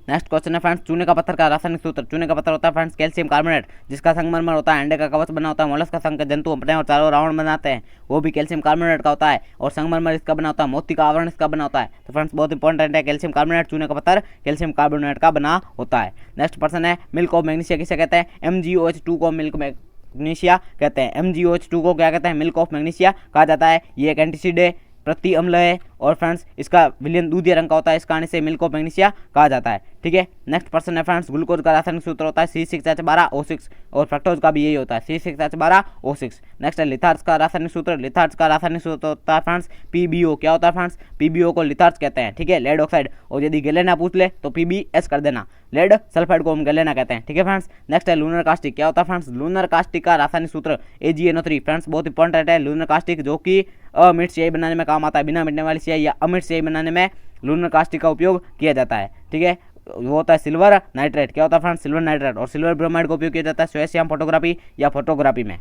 नेक्स्ट क्वेश्चन है फ्रेंड्स चूने का पत्थर का रासायनिक सूत्र। चूने का पत्थर होता है फ्रेंड्स कैल्शियम कार्बोनेट, जिसका संगमरमर होता है अंडे का कवच बना होता है। मोलस्क का संग जंतु अपने और चारों रावण बनाते हैं, वो भी कैल्शियम कार्बोनेट का होता है। और संगमरमर इसका बना होता है, मोती का आवरण इसका बना होता है। तो फ्रेंड्स बहुत इंपॉर्टेंट है कैल्शियम कार्बोनेट, चूने का पत्थर कैल्शियम कार्बोनेट का बना होता है। नेक्स्ट पर्सन है मिल्क ऑफ मैग्नीशिया किसे कहते हैं। MgOH2 को मिल्क मैग्नीशिया कहते हैं। MgOH2 को क्या कहते हैं मिल्क ऑफ मैग्नीशिया कहा जाता है। ये एक एंटीसीड है, प्रति अम्ल है, और फ्रेंड्स इसका विलयन दूधिया रंग का होता है, इस कारण से मिल्क ऑफ मैग्नीशिया कहा जाता है, ठीक है। नेक्स्ट पर्सन है फ्रेंड्स ग्लूकोज का रासायनिक सूत्र होता है C6H12O6, और फ्रक्टोज का भी यही होता है C6H12O6। नेक्स्ट है लिथार्ज का रासायनिक सूत्र। लिथार्ज का रासायनिक सूत्र होता है फ्रेंड्स PbO। क्या होता है फ्रेंड्स PbO को लिथार्ज कहते हैं, ठीक है, लेड ऑक्साइड। और यदि गैलेना पूछ ले तो PbS कर देना, लेड सल्फाइड को हम गैलेना कहते हैं, ठीक है फ्रेंड्स। नेक्स्ट है लूनर कास्टिक। क्या होता है फ्रेंड्स लूनर कास्टिक का रासायनिक सूत्र AgNO3। फ्रेंड्स बहुत इंपॉर्टेंट है लूनर कास्टिक, जो कि अमिट स्याही बनाने में काम आता है। बिना मिटने वाली स्याही या अमिट स्याही बनाने में लूनर कास्टिक का उपयोग किया जाता है, ठीक है। वो होता है सिल्वर नाइट्रेट। क्या होता है फ्रेंड्स सिल्वर नाइट्रेट, और सिल्वर ब्रोमाइड का उपयोग किया जाता है श्वेतश्याम फोटोग्राफी या फोटोग्राफी में।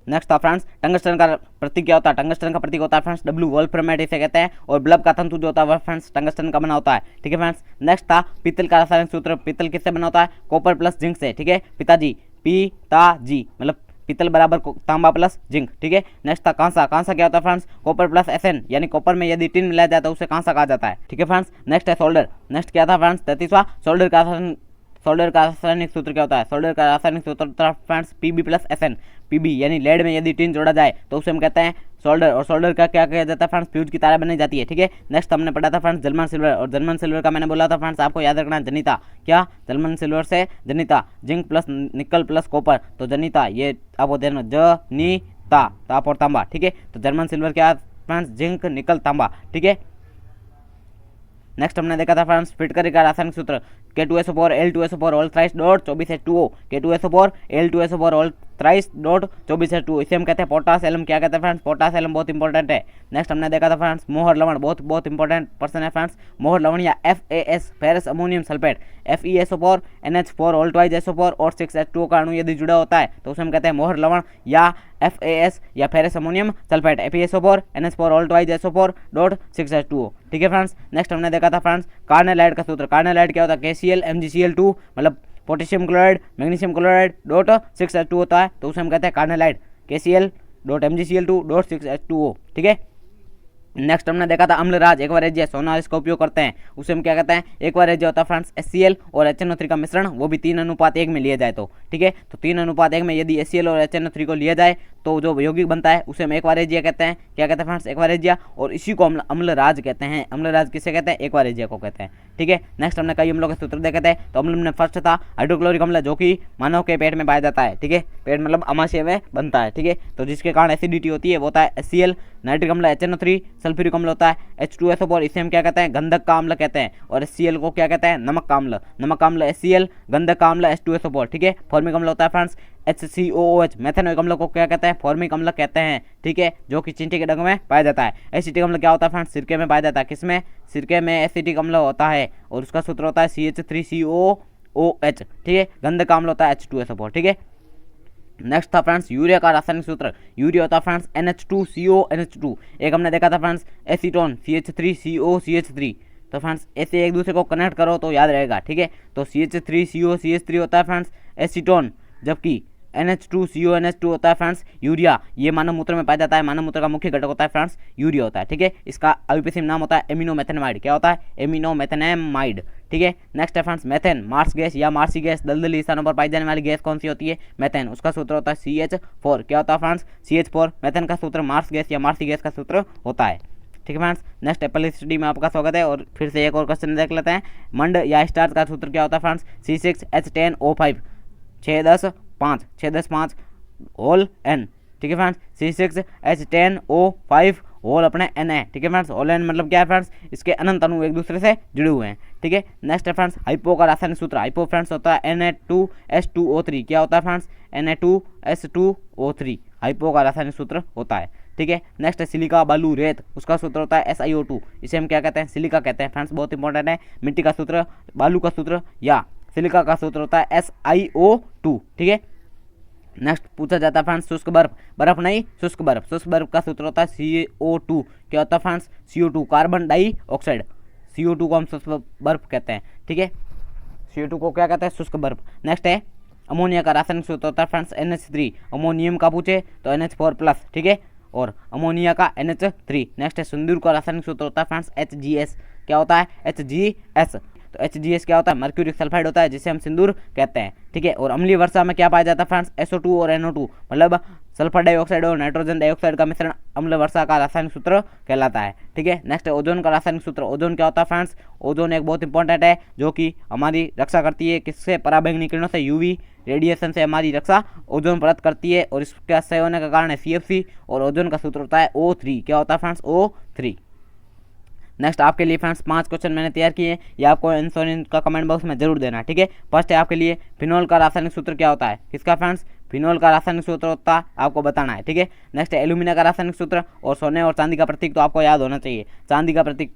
नेक्स्ट था फ्रेंड्स टंगस्टन का प्रतीक क्या होता है। टंगस्टन का प्रतीक होता है फ्रेंड्स W, वोल्फ्रामाइड इसे कहते हैं। और बल्ब का तंतु जो होता है वह फ्रेंड्स टंगस्टन का बना होता है, ठीक है फ्रेंड्स। नेक्स्ट था पीतल का रासायनिक सूत्र। पीतल किससे बना होता है कॉपर प्लस जिंक से, ठीक है। पिताजी पिताजी मतलब पीतल बराबर तांबा प्लस जिंक, ठीक है। नेक्स्ट था कांसा। कांसा क्या होता है फ्रेंड्स कॉपर प्लस Sn, यानी कॉपर में यदि टिन मिलाया जाता है उसे कांसा कहा जाता है, ठीक है फ्रेंड्स। नेक्स्ट है सोल्डर। नेक्स्ट क्या था फ्रेंड्स 33वां सोल्डर का रासायनिक सूत्र क्या होता है। सोल्डर का रासायनिक सूत्र होता है friends Pb plus Sn। Pb यानी लेड में यदि टिन जोड़ा जाए तो उसे हम कहते हैं सोल्डर, और सोल्डर का क्या किया जाता है फ्रेंड्स फ्यूज की तारें बनाई जाती है, ठीक है। नेक्स्ट हमने पढ़ा था फ्रेंड्स जर्मन सिल्वर, और जर्मन सिल्वर का मैंने बोला था फ्रेंड्स आपको याद रखना जनिता। क्या जर्मन सिल्वर से जनिता, zinc plus nickel plus copper, तो जनिता ये आपको देना जनिता, ताप और तांबा, ठीक है। तो जर्मन सिल्वर क्या फ्रेंड्स जिंक निकल तांबा, ठीक है। नेक्स्ट हमने देखा था फ्रेंड्स फिटकरी का रासायनिक सूत्र K2SO4 L2SO4 all thrice dot 24H2O। K2SO4 L2SO4 all thrice dot 24H2O, इसे हम कहते हैं पोटास एलम। क्या कहते हैं फ्रेंड्स पोटास एलम, बहुत इंपॉर्टेंट है। नेक्स्ट हमने देखा था फ्रेंड्स मोहर लवण, बहुत इंपॉर्टेंट पर्सन है फ्रेंड्स मोहर लवण या FAS ferrous ammonium sulphate. FeSO4 NH4 all twice SO4 और 6H2O का अणु यदि जुड़ा होता है तो उसे हम कहते हैं मोहर लवण या FAS या ferrous ammonium sulphate. FeSO4 NH4 all twice SO4 dot 6H2O, ठीक है फ्रेंड्स। नेक्स्ट हमने देखा था फ्रेंड्स कार्नेलाइड का सूत्र। कार्नेलाइड क्या होता है KCl MgCl2 मतलब potassium chloride magnesium chloride dot 6H2 होता है तो उसे हम कहते हैं carnallite KCl dot MgCl2 dot 6H2O। ठीक है। नेक्स्ट हमने देखा था अम्लराज एक्वारेजिया, सोना इसका उपयोग करते हैं, उसे हम क्या कहते हैं एक्वारेजिया होता है फ्रेंड्स। HCl और HNO3 का मिश्रण वो भी 3:1 में लिया जाए तो ठीक है। तो 3:1 में यदि HCl और HNO3 को लिया जाए तो जो यौगिक बनता है उसे हम एक्वारेजिया कहते हैं। क्या कहते हैं फ्रेंड्स एक्वारेजिया, और इसी को अम्लराज कहते हैं। अम्लराज किसे कहते हैं एक्वारेजिया को कहते हैं। ठीक है। नेक्स्ट हमने कई अम्लों के सूत्र देखे थे, तो अम्ल में फर्स्ट था हाइड्रोक्लोरिक अम्ल जो कि मानव के पेट में पाया जाता है। ठीक है। पेट मतलब अमाशय में बनता है। ठीक है। तो जिसके कारण एसिडिटी होती है वो होता है HCl, नाइट्रिक अम्ल HNO3, सल्फ्यूरिक अम्ल होता है H2SO4, इसे हम क्या कहते हैं गंधक का अम्ल कहते हैं, और HCl को क्या कहते हैं नमक का अम्ल। नमक का अम्ल HCl, गंधक का अम्ल H2SO4। ठीक है। फॉर्मिक अम्ल होता है फ्रेंड्स HCOOH। मेथेनोइक अम्ल को क्या कहते हैं फॉर्मिक अम्ल कहते हैं। ठीक है। जो कि चींटी के डंग में पाया जाता है। एसिटिक अम्ल क्या होता है फ्रेंड्स सिरके में पाया जाता है। किसमें? सिरके में एसिटिक अम्ल होता है और उसका सूत्र होता है CH3COOH। ठीक है। गंधक का अम्ल होता है H2SO4। ठीक है। नेक्स्ट था फ्रेंड्स यूरिया का रासायनिक सूत्र। यूरिया होता है फ्रेंड्स NH2CONH2। एक हमने देखा था फ्रेंड्स एसीटोन CH3COCH3। तो फ्रेंड्स ऐसे एक दूसरे को कनेक्ट करो तो याद रहेगा। ठीक है। तो CH3COCH3 होता है फ्रेंड्स एसीटोन, जबकि NH2CONH2 होता है फ्रेंड्स यूरिया। ये मानव मूत्र में पाया जाता है। मानव मूत्र का मुख्य घटक होता है फ्रेंड्स यूरिया होता है। ठीक है। इसका IUPAC नाम होता है एमिनोमेथेनामाइड। क्या होता है? एमिनोमेथेनामाइड। ठीक है। नेक्स्ट है फ्रेंड्स मेथेन, मार्स गैस या मार्सी गैस, दलदली स्थानों पर पाई जाने वाली गैस कौन सी होती है? मेथेन। उसका सूत्र होता है CH4। क्या होता है फ्रेंड्स? CH4। मेथेन का सूत्र मार्स गैस या मार्सी गैस का सूत्र होता है। ठीक है फ्रेंड्स। नेक्स्ट एप्पल स्टडी में आपका स्वागत है और फिर से एक और क्वेश्चन देख लेते हैं। मंड या स्टार्च का सूत्र क्या होता है फ्रेंड्स? C6H10O5 610 whole N। ठीक है फ्रेंड्स। C6H10O5 होल अपने N है। ठीक है फ्रेंड्स। होल N मतलब क्या है फ्रेंड्स? इसके अनंत अणु एक दूसरे से जुड़े हुए हैं। ठीक है। नेक्स्ट है फ्रेंड्स हाइपो का रासायनिक सूत्र। हाइपो फ्रेंड्स होता है Na2H2O3। क्या होता है फ्रेंड्स? Na2H2O3 हाइपो का रासायनिक सूत्र होता है। ठीक है। नेक्स्ट है सिलिका बालू रेत, उसका सूत्र होता है SiO2। इसे हम क्या कहते हैं? सिलिका कहते हैं फ्रेंड्स। बहुत इंपॉर्टेंट है। मिट्टी का सूत्र, बालू का सूत्र या सिलिका का सूत्र होता है SiO2। ठीक है। नेक्स्ट पूछा जाता है फ्रेंड्स शुष्क बर्फ, बर्फ नहीं शुष्क बर्फ। शुष्क बर्फ का सूत्र होता है CO2। क्या होता है friends? CO2 carbon dioxide. CO2 को हम शुष्क बर्फ कहते हैं। ठीक है। CO2 को क्या कहते हैं? शुष्क बर्फ। नेक्स्ट है अमोनिया का रासायनिक सूत्र होता है फ्रेंड्स NH3। अमोनियम का पूछे तो NH4+। ठीक है। और अमोनिया का NH3। नेक्स्ट है सिंदूर का रासायनिक सूत्र होता है फ्रेंड्स HGS। क्या होता है? HGS। तो HGS क्या होता है? मर्क्यूरिक सल्फाइड होता है जिसे हम सिंदूर कहते हैं। ठीक है। और अम्लीय वर्षा में क्या पाया जाता है फ्रेंड्स? SO2 और NO2 मतलब सल्फर डाइऑक्साइड और नाइट्रोजन डाइऑक्साइड का मिश्रण अम्ल वर्षा का रासायनिक सूत्र कहलाता है। ठीक है। नेक्स्ट है ओजोन का रासायनिक सूत्र। ओजोन क्या होता है फ्रेंड्स? ओजोन एक बहुत इंपॉर्टेंट है जो कि हमारी रक्षा करती है। किससे? पराबैंगनी किरणों से, UV रेडिएशन से हमारी रक्षा ओजोन परत करती है और इसका क्षय होने का कारण है CFC और ओजोन का सूत्र होता है O3। क्या होता है फ्रेंड्स? O3। नेक्स्ट आपके लिए फ्रेंड्स 5 क्वेश्चन मैंने तैयार किए हैं, ये आपको आंसर इनका कमेंट बॉक्स में जरूर देना। ठीक है। फर्स्ट है आपके लिए फिनोल का रासायनिक सूत्र क्या होता है? किसका फ्रेंड्स? फिनोल का रासायनिक सूत्र होता है, आपको बताना है। ठीक है। नेक्स्ट है एल्यूमिना का रासायनिक सूत्र, और सोने और चांदी का प्रतीक तो आपको याद होना चाहिए। चांदी का प्रतीक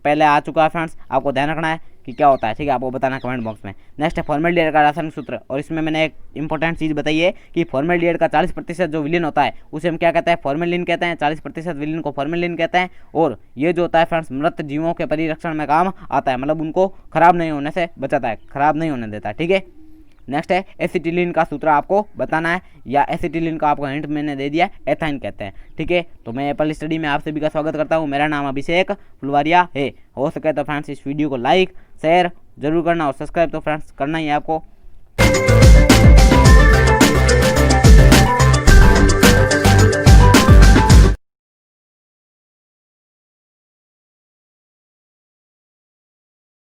पहले आ चुका है फ्रेंड्स, आपको ध्यान रखना है कि क्या होता है। ठीक है। आपको बताना कमेंट बॉक्स में। नेक्स्ट है फॉर्मेल्डिहाइड का रासायनिक सूत्र, और इसमें मैंने एक इंपॉर्टेंट चीज़ बताई है कि फॉर्मेल्डिहाइड का 40% जो विलीन होता है उसे हम क्या कहते हैं? फॉर्मेलिन कहते हैं। 40% विलीन को फॉर्मेलिन कहते हैं। और ये जो होता है फ्रेंड्स मृत जीवों के परिरक्षण में काम आता है, मतलब उनको खराब नहीं होने से बचाता है, खराब नहीं होने देता है। ठीक है। नेक्स्ट है एसिटिलीन का सूत्र आपको बताना है, या एसिटिलीन का आपको हिंट मैंने दे दिया, एथाइन कहते हैं। ठीक है। तो मैं एप्पल स्टडी में आप सभी का स्वागत करता हूँ। मेरा नाम अभिषेक फुलवारिया है। हो सके तो फ्रेंड्स इस वीडियो को लाइक शेयर जरूर करना और सब्सक्राइब तो फ्रेंड्स करना ही है आपको।